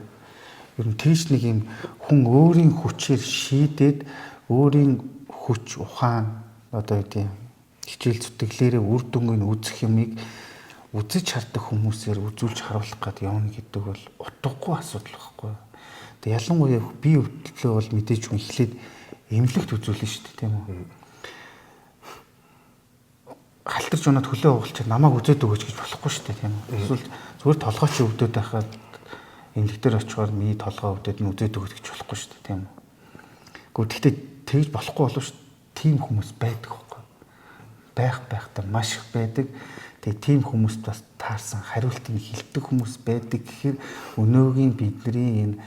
Ер нь тийш нэг юм хүн өөрийн хүчээр шийдээд өөрийн хүч ухаан одоо үгүй хичээл зүтгэлээрээ үр дүнг нь үзэх юмыг үзэж хардаг хүмүүсээр үзүүлж харуулах гээд явна гэдэг бол утгагүй асуудал байхгүй. Тэгээ ялангуяа бие хөдлөлөө бол мэдээж хүн эхлээд эмнэлэгт үзүүлнэ шүү дээ тийм үү. Халтарч унаад хөлөө угалчаад намайг үзээд өгөөч гэж болохгүй шүү дээ тийм үү. Эсвэл зүгээр толгой чи өвдөд байхад эмнэлэг дээр очихоор миний толгой өвдөд нь үзээд өгөөч гэж болохгүй шүү дээ тийм үү. Гэхдээ тэгж болохгүй болов шүү. Тийм хүмүүс байдаг байхгүй. Байхдаа маш их байдаг. Тэгээ тийм хүмүүст бас таарсан хариултыг хилдэг хүмүүс байдаг гэхээр өнөөгийн бидний энэ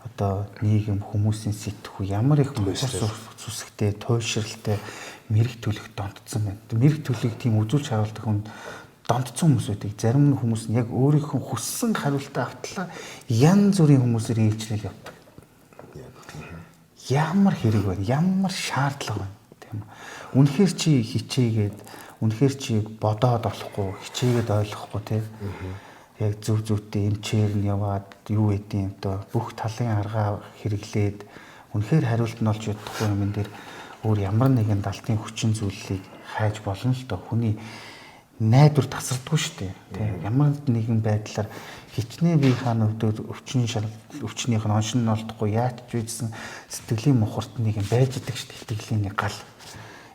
одоо нийгэм хүмүүсийн сэтгүү ямар их сүсгтэй, туйшралтай мэрэг төлөх донтсон байна. Мэрэг төлөгийг тийм үзүүлж харуулдаг хүн донтсон хүмүүс байдаг. Зарим хүмүүс нь яг өөрийнхөө хүссэн хариултаа автлаа янз бүрийн хүмүүсээр ээлжлэл явдаг. Ямар хэрэг байна, ямар шаардлага байна тийм үү. Үнэхээр чи хичээгээд үнэхээр чи бодоод олохгүй хичээгээд ойлгохгүй тийм яг зөв зөвтэй эмчээр нь яваад юу гэдیں одоо бүх талын аргаа хэрэглээд үнэхээр хариулт нь олж чадахгүй юм дээр өөр ямар нэгэн далтын хүчин зүйлийг хайж болно л доо. Хүний найдвар тасардгүй шүү дээ тийм ямар нэгэн байдлаар хичнээн бие хаана өвдөд өвчнийх нь оншин нь олдохгүй яач ч үйсэн сэтгэлийн мухарт нэг юм байж идэг шүү дээ. Итгэлийн нэг гал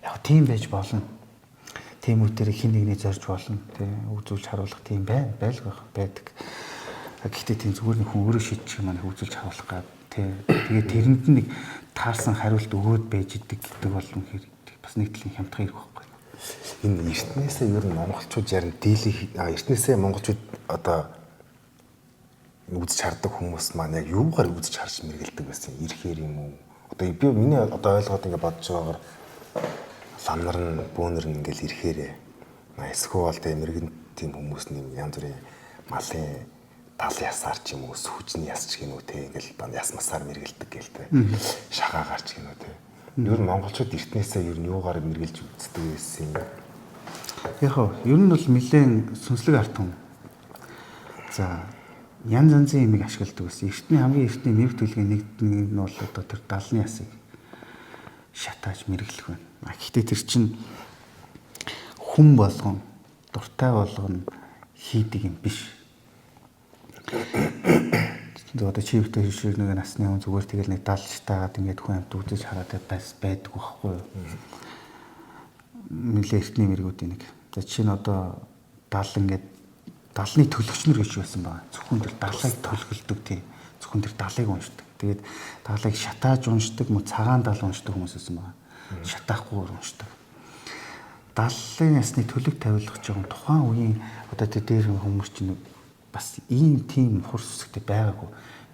яг тийм байж болно. Тиймүүдээр хин нэгний зорж болно тий үзүүлж харуулах тийм байдаг. Гэхдээ тийм зүгээр нэг хүн өөрөө шийдчих юм аа үзүүлж харуулах гад тий тэгээд тэрэнд нэг таарсан хариулт өгөөд байж идэг гэдэг бол үнэхээр бас нэг талын хямдхан хэрэг байхгүй. Энэ эртнээсээ ер нь монголчууд ярин дийлэх эртнээсээ монголчууд одоо үзэж хардаг хүмүүс маань яг юугаар үзэж харж мэргэлдэг байсан ирэхээр юм уу? Одоо би миний одоо ойлгоод ингэ бодож байгаагаар ламнар нь бөөнөр нь ингээл ирэхээрээ эсвэл тэ мэрэгэн тийм хүмүүс нэм янз бүрийн малын тал ясаар ч юм уу сүхжний яс ч гинүү тэ ингээл яс масаар мэргэлдэг гэлтэй шагаагаар ч гинүү тэ ер нь монголчууд эртнээсээ ер нь юугаар мэргэлж үздэг байсан юм. Яг ер нь бол нэлээд сүнслэг арт хүн. За янз янзын юмыг ашигладаг байсан. Хамгийн эртний мэрэг төлгийн нэг нь бол одоо тэр далны ясыг шатааж мэргэлэх байна. Гэхдээ тэр чинь хүн болгон дуртай болгон хийдэг юм биш. Одоо чивтэй шиг нэг насны хүн зүгээр тэгэл нэг далж таагаад ингээд хүн амт үзэж хараад байдаг байхгүй юу? Нилээ эртний мэрэгүүдийн нэг. За чинь одоо дал ингээд далны төлөгч нар гэж байсан байна. Зөвхөн тэр далайг төлгөлдөг тийм. Зөвхөн тэр далайг уншдаг. Тэгээд далайг шатааж уншдаг, мөн цагаан дал уншдаг хүмүүс байсан байна. Шатаахгүйгээр уншдаг. Даллын ясны төлөв тавилгаж байгаа тухайн үеийн одоо тэр дээр хүмүүс чинь бас ийм тийм хурц үсгтэй байгаагүй.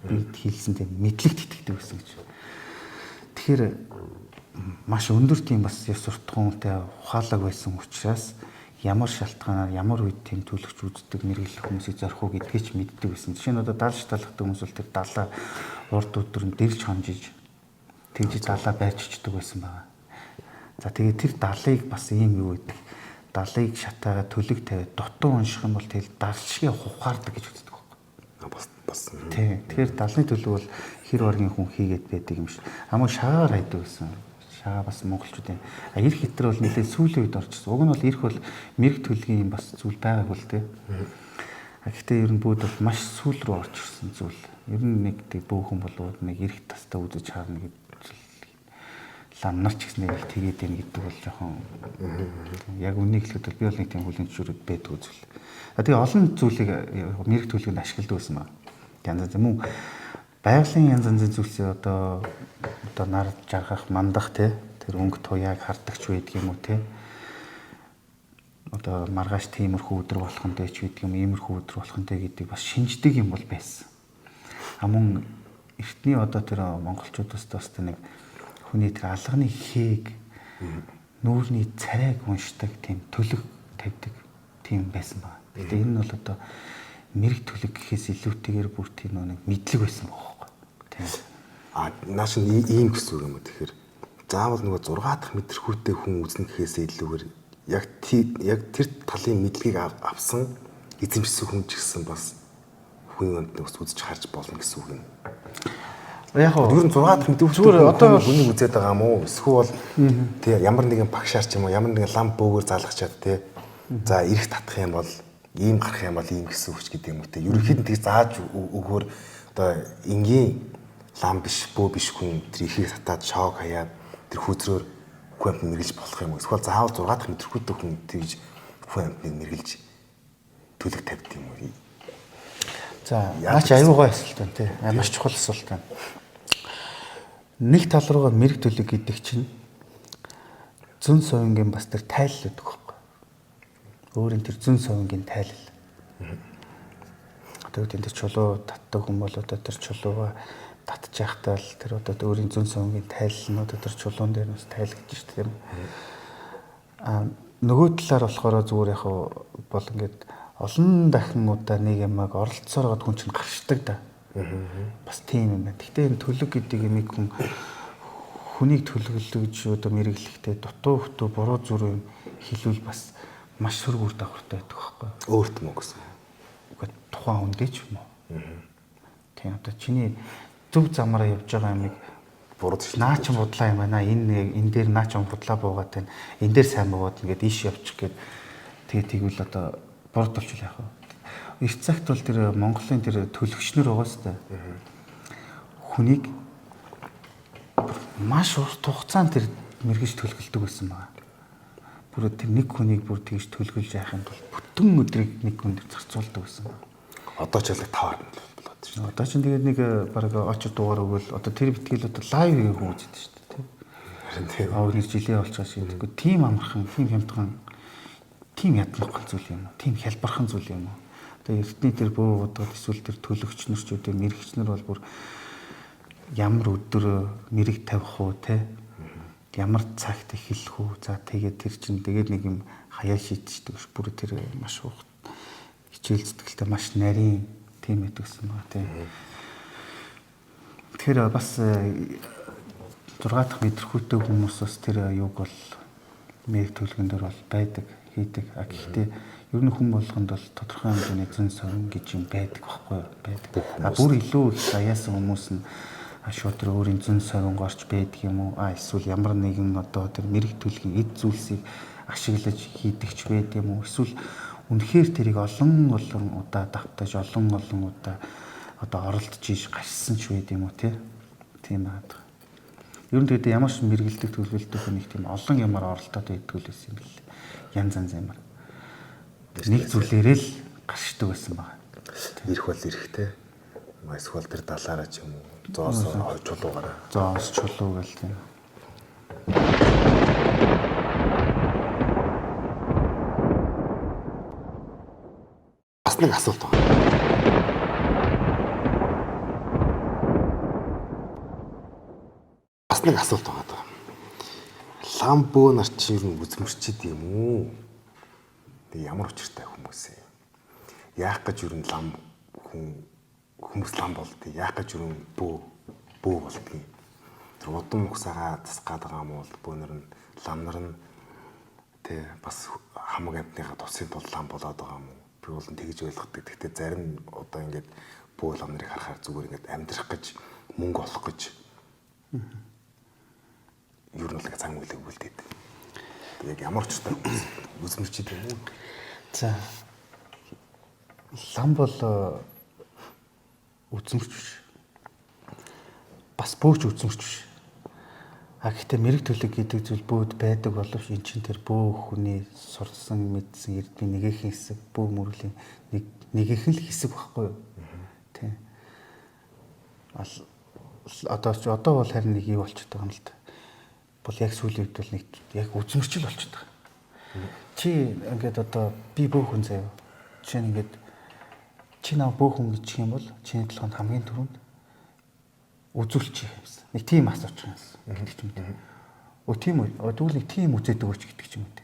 Би хэлсэнтэй мэдлэгт итгэдэг байсан гэж. Тэгэхээр маш өндөр тийм бас ёс суртахуунтай ухаалаг байсан учраас ямар шалтгаанаар ямар үед тийм төлөвч үздэг мэрэгэл хүмүүсийг зорих уу гэдгийг ч мэддэг байсан. Жишээ нь одоо далж талахдаг хүмүүс бол тэр далаа урд өдөр нь дэрж хонжиж тэгж далаа байрчичдаг байсан байна. За тэгээд тэр далыг бас ийм юу гэдэг. Далыг шатаагаа төлөг тавиад дутуу унших юм бол тэгэл далшиг ухаардаг гэж үздэг байхгүй. Бас. Тийм. Тэгэхээр далны төлөв бол хэр оргийн хүн хийгээд байдаг юм шиг. Хамгийн шагаар хайдаг байсан. Шагаа бас монголчуудын эрх хэтэр бол нэлээд сүүлийн үед орчихсон. Уг нь бол эрх бол мэрэг төлгийн бас зүйл байгаагүй л дээ. Гэхдээ ер нь бүгд бол маш сүүл рүү орж ирсэн зүйл. Ер нь нэг тэг бөөхөн болоод нэг эрх тастаа үзэж харна гэдэг ламнар ч гэсэн нэг тэгээд байна гэдэг бол жоохон яг үнийг хэлэхэд би бол нэг тийм хүлэн зөвшөөрөд байдаг зүйл. Тэгээ олон зүйлийг мэрэг төлөвөнд ашигладаг байсан ба. Янз бүр мөн байгалийн янз янзын зүйлсээ одоо одоо нар жаргах мандах те тэр өнгө туяаг хардагч байдаг юм уу те одоо маргааш тиймэрхүү өдөр болохонтэй ч гэдэг юм иймэрхүү өдөр болохонтэй гэдэг бас шинждэг юм бол байсан. Мөн эртний одоо тэр монголчуудаас бас нэг хүний тэр алганы хээг нүүрний царайг уншдаг тийм төлөв тавьдаг тийм байсан байна. Гэтэ энэ нь бол одоо мэрэг төлөв гэхээс илүүтэйгээр бүр тийм нэг мэдлэг байсан байхгүй. Тийм. Нааш ийм гэсэн үг юм уу тэгэхээр заавал нөгөө 6 дахь мэдрэхүйтэй хүн үзнэ гэхээс илүүгээр яг тэр талын мэдлэгийг авсан эзэмшсэн хүн ч гэсэн бас хүний амьд бас үзэж харж болно гэсэн үг юм. Яг нь ер нь 6 дахь мэдрэхүйтэй одоо хүний үзээд байгаа юм уу? Эсвэл тий ямар нэгэн багшаар ч юм уу ямар нэгэн лам бөөгөр залгачаад тий за ирэх татах юм бол ийм гарах юм бол ийм гэсэн үгч гэдэг юм уу тий. Ерөнхийдөө тийг зааж өгөхөөр одоо энгийн лам биш бөө биш хүн тэр ихийг татаад шок хаяад тэр хүзрөөр хүн амьд мэргэлж болох юм уу? Эсвэл заавал 6 дахь мэдрэхүйтэй хүн тэгж хүн амьд мэргэлж төлөв тавьд юм уу? За наач аюу гой асуулт байна тий. Маш чухал асуулт байна. Нэг тал руугаа мэрэг төлөв гэдэг чинь зүүн совингийн бас тэр тайлал гэдэг байхгүй. Өөрийн тэр зүүн совингийн тайлал. Одоо үгүй тэр чулуу татдаг хүн бол одоо тэр чулууга татж яхтаа л тэр одоо өөрийн зүүн совингийн тайлал нь одоо тэр чулуун дээр бас тайлгдж шүү дээ. Нөгөө талаар болохоор зүгээр яг бол ингээд олон дахин удаа нэг ямаг оролцоороод хүн чинь гарчдаг да. Бас тийм юм байна. Гэхдээ энэ төлөв гэдэг юмыг хүнийг төлөвлөж одоо мэрэгчлэхдээ дутуу хөтөө буруу зүрх хэлвэл бас маш сөрөг үр дагавартай байдаг байхгүй. Өөрт мөн гэсэн. Уг тухайн хүндээ ч юм уу. Тийм одоо чиний зөв замаараа явж байгаа юмыг буруу наа ч бодлаа юм байна. Энэ дээр наа ч бодлаа буугаад байна. Энэ дээр сайн буугаад ингээд иш явчих гээд тэгээд тэгвэл одоо буруу толчул яах вэ? Эрт цагт бол тэр Монголын тэр төлөгчнөр байгаа сте. Хүнийг маш урт хугацаанд тэр мэрэгж төлгөлдөг байсан байна. Бүр тэр нэг хүнийг бүр тэгж төлгөлж яахын тулд бүтэн өдрийг нэг хүнд зарцуулдаг байсан байна. Одоо ч яг 5 болоод шүү. Одоо ч тэгээд нэг баг очир дугаар өгвөл одоо тэр битгэл одоо лайв хийх үү гэдэг шүү дээ. Харин тийм. Нэг жилийн болчихсон шиг. Тэгэхгүй тийм амархан, тийм хямдхан, тийм ядмархан зүйл юм уу? Тийм хялбархан зүйл юм уу? Тэгээ эртний тэр бөө бодоод эсвэл тэр төлөгчнөр ч үгүй мэрэгчнэр бол бүр ямар өдөр мэрэг тавих уу те ямар цагт эхэлэх үү за тэгээд тэр чинь тэгээд нэг юм хаяа шийдчихдэг ш бүр тэр маш хичээл зүтгэлтэй маш нарийн тийм этгсэн байгаа те тэгэхээр бас 6 дахь мэдрэхүйтэй хүмүүсээс тэр юуг бол мэрэг төлгөн дээр бол байдаг хийдэг гэхдээ ер нь хүн болгонд бол тодорхой хэмжээний зэн совин гэж юм байдаг байхгүй байдаг. Бүр илүү их аяасан хүмүүс нь шууд тэр өөрийн зэн совин горч байдаг юм уу? Эсвэл ямар нэгэн одоо тэр мэрэг төлгийн эд зүйлсийг ашиглаж хийдэгч байдаг юм уу? Эсвэл үнэхээр тэрийг олон удаа давтаж олон удаа одоо оролдож иж гарсан ч байд юм уу те? Тийм байна. Ер нь тэгээд ямар ч мэргэлдэг төлөвлөлтөд нэг тийм олон ямар оролдоод байдаг л байсан юм бэл. Янз ямар нэг зүйлээрээ л гарчдаг байсан байна. Ирэх бол ирэхтэй. Эсвэл тэр далаараа ч юм уу зоос чулуугаараа. Зоос чулуу гэл тийм. Бас нэг асуулт байна. Бас нэг асуулт байгаа. Ламбо нар чи юу үзмэрчээд юм уу? Ямар учиртай хүмүүс юм. Яах гэж юу лам хүмүүс лам болдгийг яах гэж юу бөө болдгийг. Тэр удам мөхсаага тасгаад байгаа юм бол бөөнөр нь ламнар нь тэ бас хамаг амтныхаа тусын тул лам болоод байгаа юм уу? Би бол тэгж ойлгодог. Гэхдээ зарим одоо ингээд бөө ламнарыг харахаар зүгээр ингээд амьдрах гэж мөнгө олох гэж юу нэг цан үлэг үлдээд. Яг ямар ч та үзмэрчид юм уу? За. Лам бол үзмэрч биш. Бас бөөч үзмэрч биш. Гэхдээ мэрэг төлөв гэдэг зүйл бөөд байдаг боловч эн чинь тэр бөө хүний сурсан мэдсэн эрдмийн нэгэн хэсэг бөө мөрөлийн нэгэн л хэсэг багхгүй юу? Тийм. одоо бол харин нэг юу болчиход байгаа юм л да. Бол яг сүүлийн үед бол нэг яг үзмэрчил болчиход байгаа. Чи ингээд одоо би бөөхөн заяа. Жишээ нь ингээд чи наа бөөхөн гэж юм бол чиний толгойд хамгийн түрүүнд үзүүлчих юмсан. Нэг тийм асууж байгаа юмсан. Гэдэг ч юм уу. Өө тийм үү? Тэгвэл нэг тийм үзээд өгөөч гэдэг ч юм уу.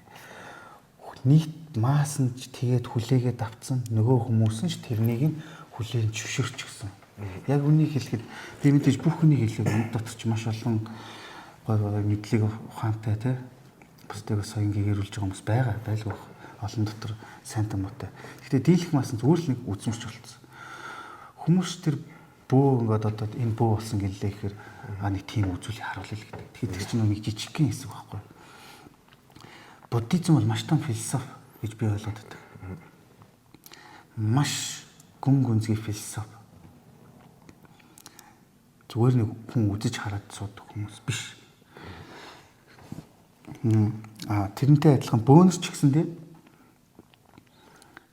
Нийт маас нь ч тэгээд хүлээгээд авцсан нөгөө хүмүүс нь ч тэрнийг нь хүлээн зөвшөөрч гисэн. Яг үнийг хэлэхэд би мэдээж бүх хүнийг хэлэх энэ дотор ч маш олон гой мэдлэг ухаантай тий бусдыг соён гээрүүлж байгаа хүмүүс байлгүй олон дотор сайн томоотой. Гэхдээ дийлэх маас нь зүгээр л нэг үзмэрч болцсон. Хүмүүс тэр бөө ингээд одоо энэ бөө болсон гэлээ гэхээр нэг тийм үзүүлэг харуулъя л гэдэг. Тэгэхээр тэр чинь нэг жижигхэн хэсэг байхгүй. Буддизм бол маш том философи гэж би ойлгоод байдаг. Маш гүн гүнзгий философи. Зүгээр нэг хүн үзэж хараад суудаг хүмүүс биш. Тэрнтэй адилхан бөөнөрч гэсэн тийм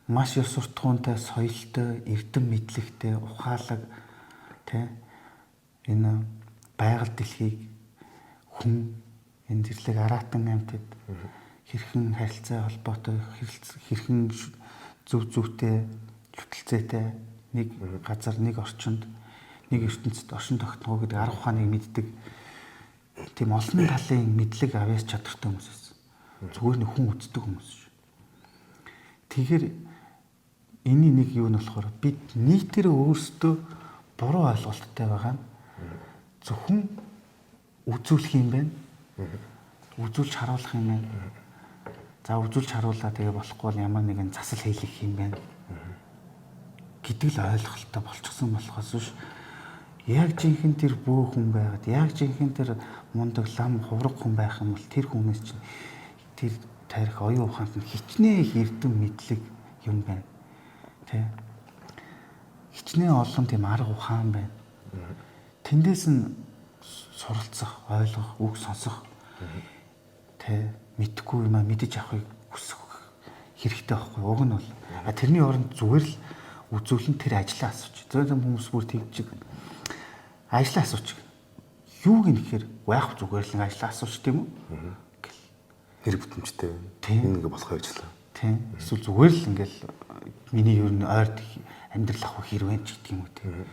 маш ёс суртахуунтай, соёлтой, эрдэм мэдлэгтэй, ухаалаг тий энэ байгаль дэлхийг хүн энэ зэрлэг аратан амьтад хэрхэн харилцаа холбоотой хэрхэн зөв зөвтэй зүтэлцээтэй нэг газар нэг орчинд нэг ертөнцид оршин тогтноо гэдэг арга ухааныг мэддэг тийм олон талын мэдлэг авьяас чадвартай хүмүүс байсан. Зүгээр нэг хүн үздэг хүмүүс шүү. Тэгэхээр энэний нэг юу нь болохоор бид нийтээр өөрсдөө буруу ойлголттой байгаа нь зөвхөн үзүүлэх юм байна. Үзүүлж харуулах юм байна. За үзүүлж харуулаа тэгээ болохгүй бол ямар нэгэн засал хийх юм байна. Гэдэг л ойлголттой болчихсон болохоос биш. Яг жинхэнэ тэр бөө хүн байгаад яг жинхэнэ тэр мундаг лам хувраг хүн байх юм бол тэр хүмүүс чинь тэр тарих оюун ухаанд нь хичнээн эрдэм мэдлэг юм байна. Тэ? Хичнээн олон тийм арга ухаан байна. Тэндээс нь суралцах, ойлгох, үг сонсох. Тэ? Мэдхгүй юм а мэдэж авахыг хүсэх хэрэгтэй байхгүй. Уг нь бол тэрний оронд зүгээр л үзүүлэн тэр ажлаа асууж. Зөвхөн хүмүүс бүр тэгж ажлаа асууж. Юуг нь гэхээр байх зүгээр л ажлаа асууж тийм үү? Нэр бүтэмжтэй. Энэ ингээ болохоо ажиллаа. Тийм. Эсвэл зүгээр л ингээл миний ер нь ойрд амьдрал авах хэрвэн ч гэдэг юм уу тийм.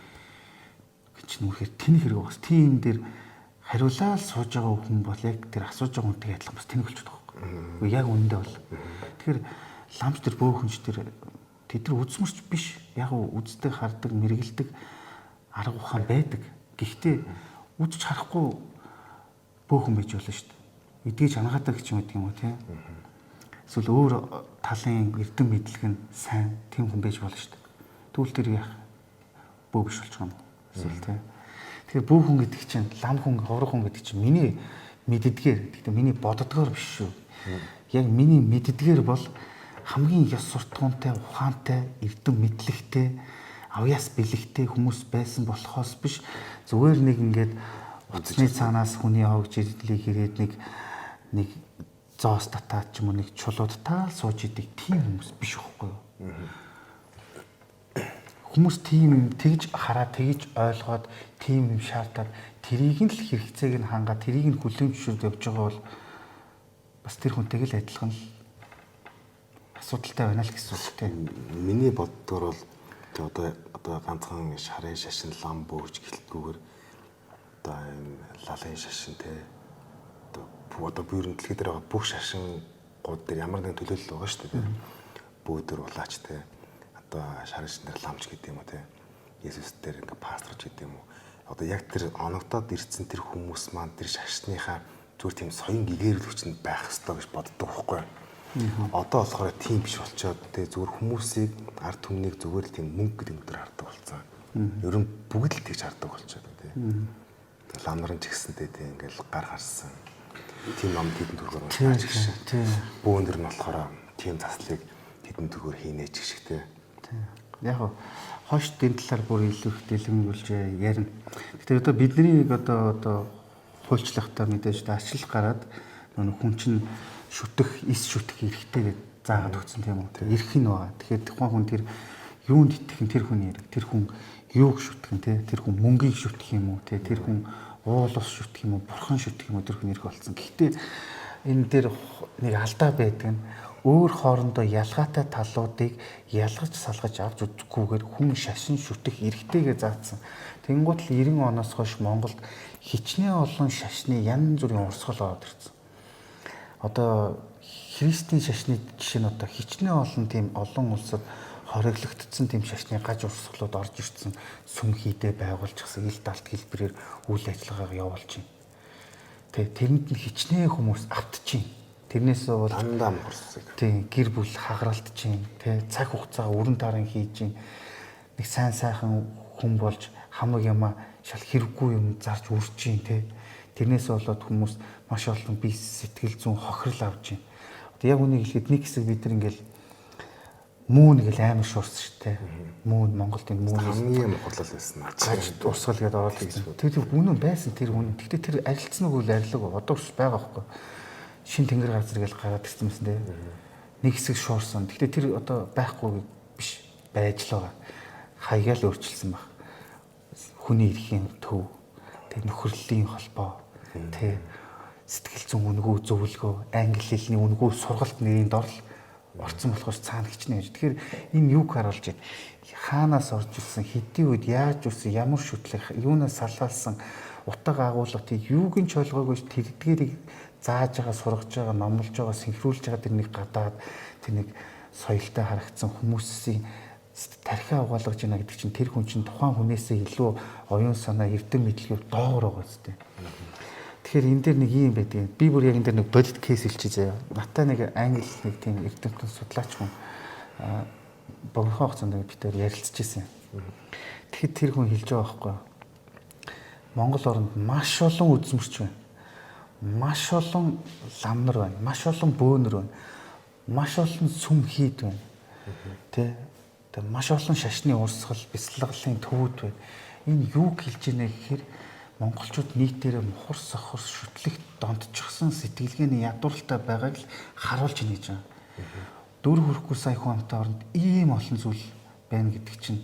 Гэж нүхээр тэн хэрэг бас тийм дээр хариулаад сууж байгаа хүн бол яг тэр асууж байгаа хүнтэй адилхан бас тэнэг болчиход байгаа юм. Яг үнэндээ бол. Тэгэхээр ламч тэр бөөхөнч тэр тэд нар үзмэрч биш. Яг үздэг, хардаг, мэргэлдэг арга ухаан байдаг. Гэхдээ үзэж харахгүй бөөхөн байж болно шүү дээ. Эдгэж хангаадаг ч юм уу тийм. Эсвэл өөр талын эрдэм мэдлэг нь сайн тийм хүн байж болно шүү дээ. Тэгвэл тэр яах бөө биш болчих юм. Эсвэл тийм. Тэгэхээр бөө хүн гэдэг чинь лам хүн, ховрог хүн гэдэг чинь миний мэддгээр, гэхдээ миний боддгоор биш шүү. Яг миний мэддгээр бол хамгийн ёс суртахуунтай, ухаантай, эрдэм мэдлэгтэй, авьяас бэлэгтэй хүмүүс байсан болохоос биш. Зүгээр нэг ингээд утасны цаанаас хүний хогж ирлийг ирээд нэг зоос татаад ч юм уу нэг чулууд таал сууж идэг тийм хүмүүс биш байхгүй юу? Хүмүүс тийм тэгж хараад тэгж ойлгоод тийм юм шаардаад тэрийг нь л хэрэгцээг нь хангаад тэрийг нь хүлээн зөвшөөрөд явж байгаа бол бас тэр хүнтэйг л адилхан л асуудалтай байна л гэсэн үг тийм. Миний боддоор бол одоо ганцхан шарын шашин лам бөөж гэлтгүүгээр одоо энэ лалын шашин те одоо бүрэн дэлхий дээр байгаа бүх шашингууд дээр ямар нэгэн төлөөлөл байгаа шүү дээ. Бөөдөр улаач те одоо шарын шашин дээр ламч гэдэг юм уу те Есүс дээр ингээ пасторч гэдэг юм уу. Одоо яг тэр оногдоод ирсэн тэр хүмүүс маань тэр шашныхаа зүгээр тийм соён гэгэрүүлэгч нь байх ёстой гэж боддог байхгүй. Одоо болохоор тийм биш болчоод те зүгээр хүмүүсийг ард түмнийг зүгээр л тийм мөнгө гэдэг өдөр хардаг болсон. Ер нь бүгд л тэгж хардаг болчоод те. Ламнарын ч гэсэнтэй те ингээл гар харсан. Тийм ном тэдэн төргөөр тааж гişиг. Бөөндөр нь болохоор тийм заслыг тэдэн төргөөр хийнэ ч гişиг те. Яг хойш дэнд талаар бүр илүү их дэлгэрүүлж ярина. Гэтэ одоо бидний одоо хуульчлахтаа мэдээж арчлах гараад хүн чинь шүтэх, эс шүтэх эрэхтэй гэж заагаад өгсөн тийм үү. Эрх нь байгаа. Тэгэхээр тухайн хүн тэр юунд итгэх нь тэр хүний эрх. Тэр хүн юуг шүтгэх юм те, тэр хүн мөнгийг шүтгэх юм уу те, тэр хүн уул ус шүтгэх юм уу, бурхан шүтгэх юм уу, тэр хүн ирэх болсон. Гэхдээ энэ дээр нэг алдаа байдаг нь өөр хоорондоо ялгаатай талуудыг ялгаж салгаж авч үзэхгүйгээр хүн шашин шүтэх эрхтэйгээ заасан. Тэнгуут л 90 оноос хойш Монголд хичнээн олон шашны янз бүрийн урсгал ороод ирсэн. Одоо христийн шашны жишээ нь одоо хичнээн олон тийм олон улсад хориглогдсон тийм шашны гаж урсгалууд орж ирсэн сүм хийдэ байгуулчихсан ил далд хэлбэрээр үйл ажиллагаагаа явуулж байна. Тэрэнд нь хичнээн хүмүүс автчихээн. Тэрнээс бол дандаа мохорсыг. Тийм гэр бүл хагаралдж байна. Цаг хугацаа өрн таран хийж байна. Нэг сайн сайхан хүн болж хамаг яма шал хэрэггүй юм зарж үрж байна. Тэрнээс болоод хүмүүс маш олон бие сэтгэл зүйн хохирол авж байна. Одоо яг үнийг хэлэхэд нэг хэсэг бид нар ингээл мөн гэл амар шуурс штэ. Мөн Монголд энэ мөн хамгийн мохорлол байсан. гаж урсгал гэдээ ороод ирсэн. Тэр үнэн байсан тэр хүн. Гэхдээ тэр арилцсан уу арилаг одоо ч байгаа байхгүй. Шин тэнгэр газар гэж гараад ирсэн юмсан те. Нэг хэсэг шуурсан. Гэхдээ тэр одоо байхгүй биш байж л байгаа. Хаяал өөрчилсөн баг. Хүний эрхийн төв, тэг нөхөрлөлийн холбоо, тэг сэтгэл зүйн үнгүү зөвлөгөө, англи хэлний үнгүү сургалт нэрийн дорл орцсон болохоос цаана хичнээн гэж. Тэгэхээр энэ юуг харуулж байна? Хаанаас орж ирсэн, хэдийн үед яаж үсэн, ямар шүтлэх, юунаас салаалсан утга агуулгыг юуг нь ч ойлгоогүй тэрдгээрийг зааж байгаа, сургаж байгаа, номлож байгаа, синхруулж байгаа тэр нэг гадаад тэр нэг соёлтой харагдсан хүмүүсийн тархиа угаалгаж байна гэдэг чинь тэр хүн чинь тухайн хүнээсээ илүү оюун санаа, эрдэм мэдлэгээр доор байгаа зү. Тэгэхээр энэ дээр нэг юм байдаг. Би бүр яг энэ дээр нэг бодит кейс хэлчихье заяа. Натаа нэг англи нэг тийм эрдэмтэн судлаач хүн богино хугацаанд бид тэр ярилцж ирсэн. Тэгэхэд тэр хүн хэлж байгаа байхгүй. Монгол оронд маш олон үзмэрч байна. Маш олон лам нар байна. Маш олон бөөнөр байна. Маш олон сүм хийд байна. Тэ маш олон шашны урсгал, бяцлаглалын төвүүд байна. Энэ юуг хэлж ийнэ гэхээр монголчууд нийтээрээ мухар сохор шүтлэгт донтчихсан сэтгэлгээний ядууралтай байгааг л харуулж ийнэ гэж байна. Дүр хөрөхгүй сая хүн амтай оронд ийм олон зүйл байна гэдэг чинь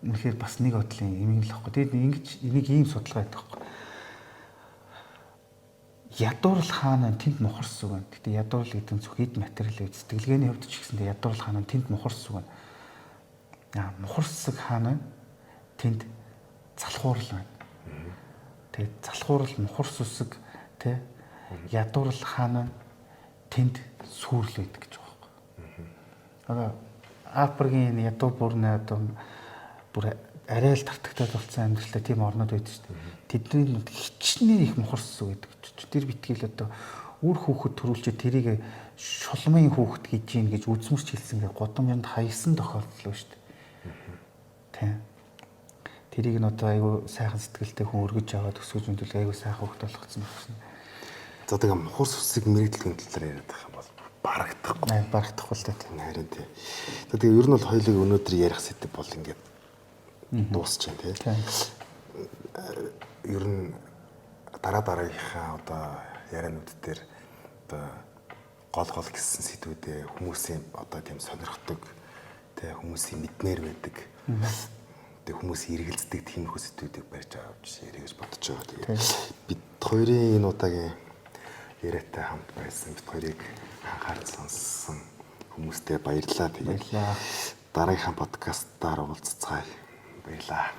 үнэхээр бас нэг бодлын юм л байхгүй. Тэгээд ингэж энийг ийм судалгаа хийдэг байхгүй. Ядуурл хаана тэнд мухарс үг байна. Гэтэ ядуурл гэдэг нь зөвхөн материал гэж сэтгэлгээний хувьд ч гэсэндээ ядуурл хаана тэнд мухарс үг байна. Мухарсаг хаана тэнд залхуурл байна. Тэгээд залхуурл мухарс үсэг тэ ядуурл хаана тэнд сүрл байдаг гэж байгаа юм. Одоо Африкийн ядуу бүрнээ одоо бүр арай л тартагтаад болсон амьдралтай тийм орнууд байдаг шүү дээ. Тэдний хичнээн их мухарс үг гэдэг. Тэр битгэл одоо үр хүүхэд төрүүлчихэд тэрийг шулмын хүүхэд гэж юм гэж үзмэрч хэлсэн гэх годамжинд хаясан тохиолдол шүү дээ. Тийм. Тэрийг нь одоо айгүй сайхан сэтгэлтэй хүн өргөж аваад өсгөж өндөрлөг айгүй сайхан хөвгт болгоцсон байна. За тэгээ мухарс усыг мэрэгдлийн талаар яриад байгаа юм бол барагдахгүй. Барагдахгүй л дээ. Харин тий. За тэгээ ер нь бол хоёулыг өнөөдөр ярих сэдв бол ингээд дуусч байна тий. Ер нь дараагийнхаа одоо яриануд дээр одоо гол гэсэн сэдвүүдээ хүмүүсийн одоо тийм сонирхдаг тий хүмүүсийн мэднээр байдаг. Тэг хүмүүсийн эргэлздэг тиймэрхүү сэдвүүдийг барьж авч ярих гэж бодож байгаа. Тэгээ бид хоёрын энэ удаагийн яриатай хамт байсан бид хоёрыг анхаарч сонссон хүмүүстээ баярлалаа. Тэгээд дараагийнхаа подкастаар уулзцгаая. Баярлалаа.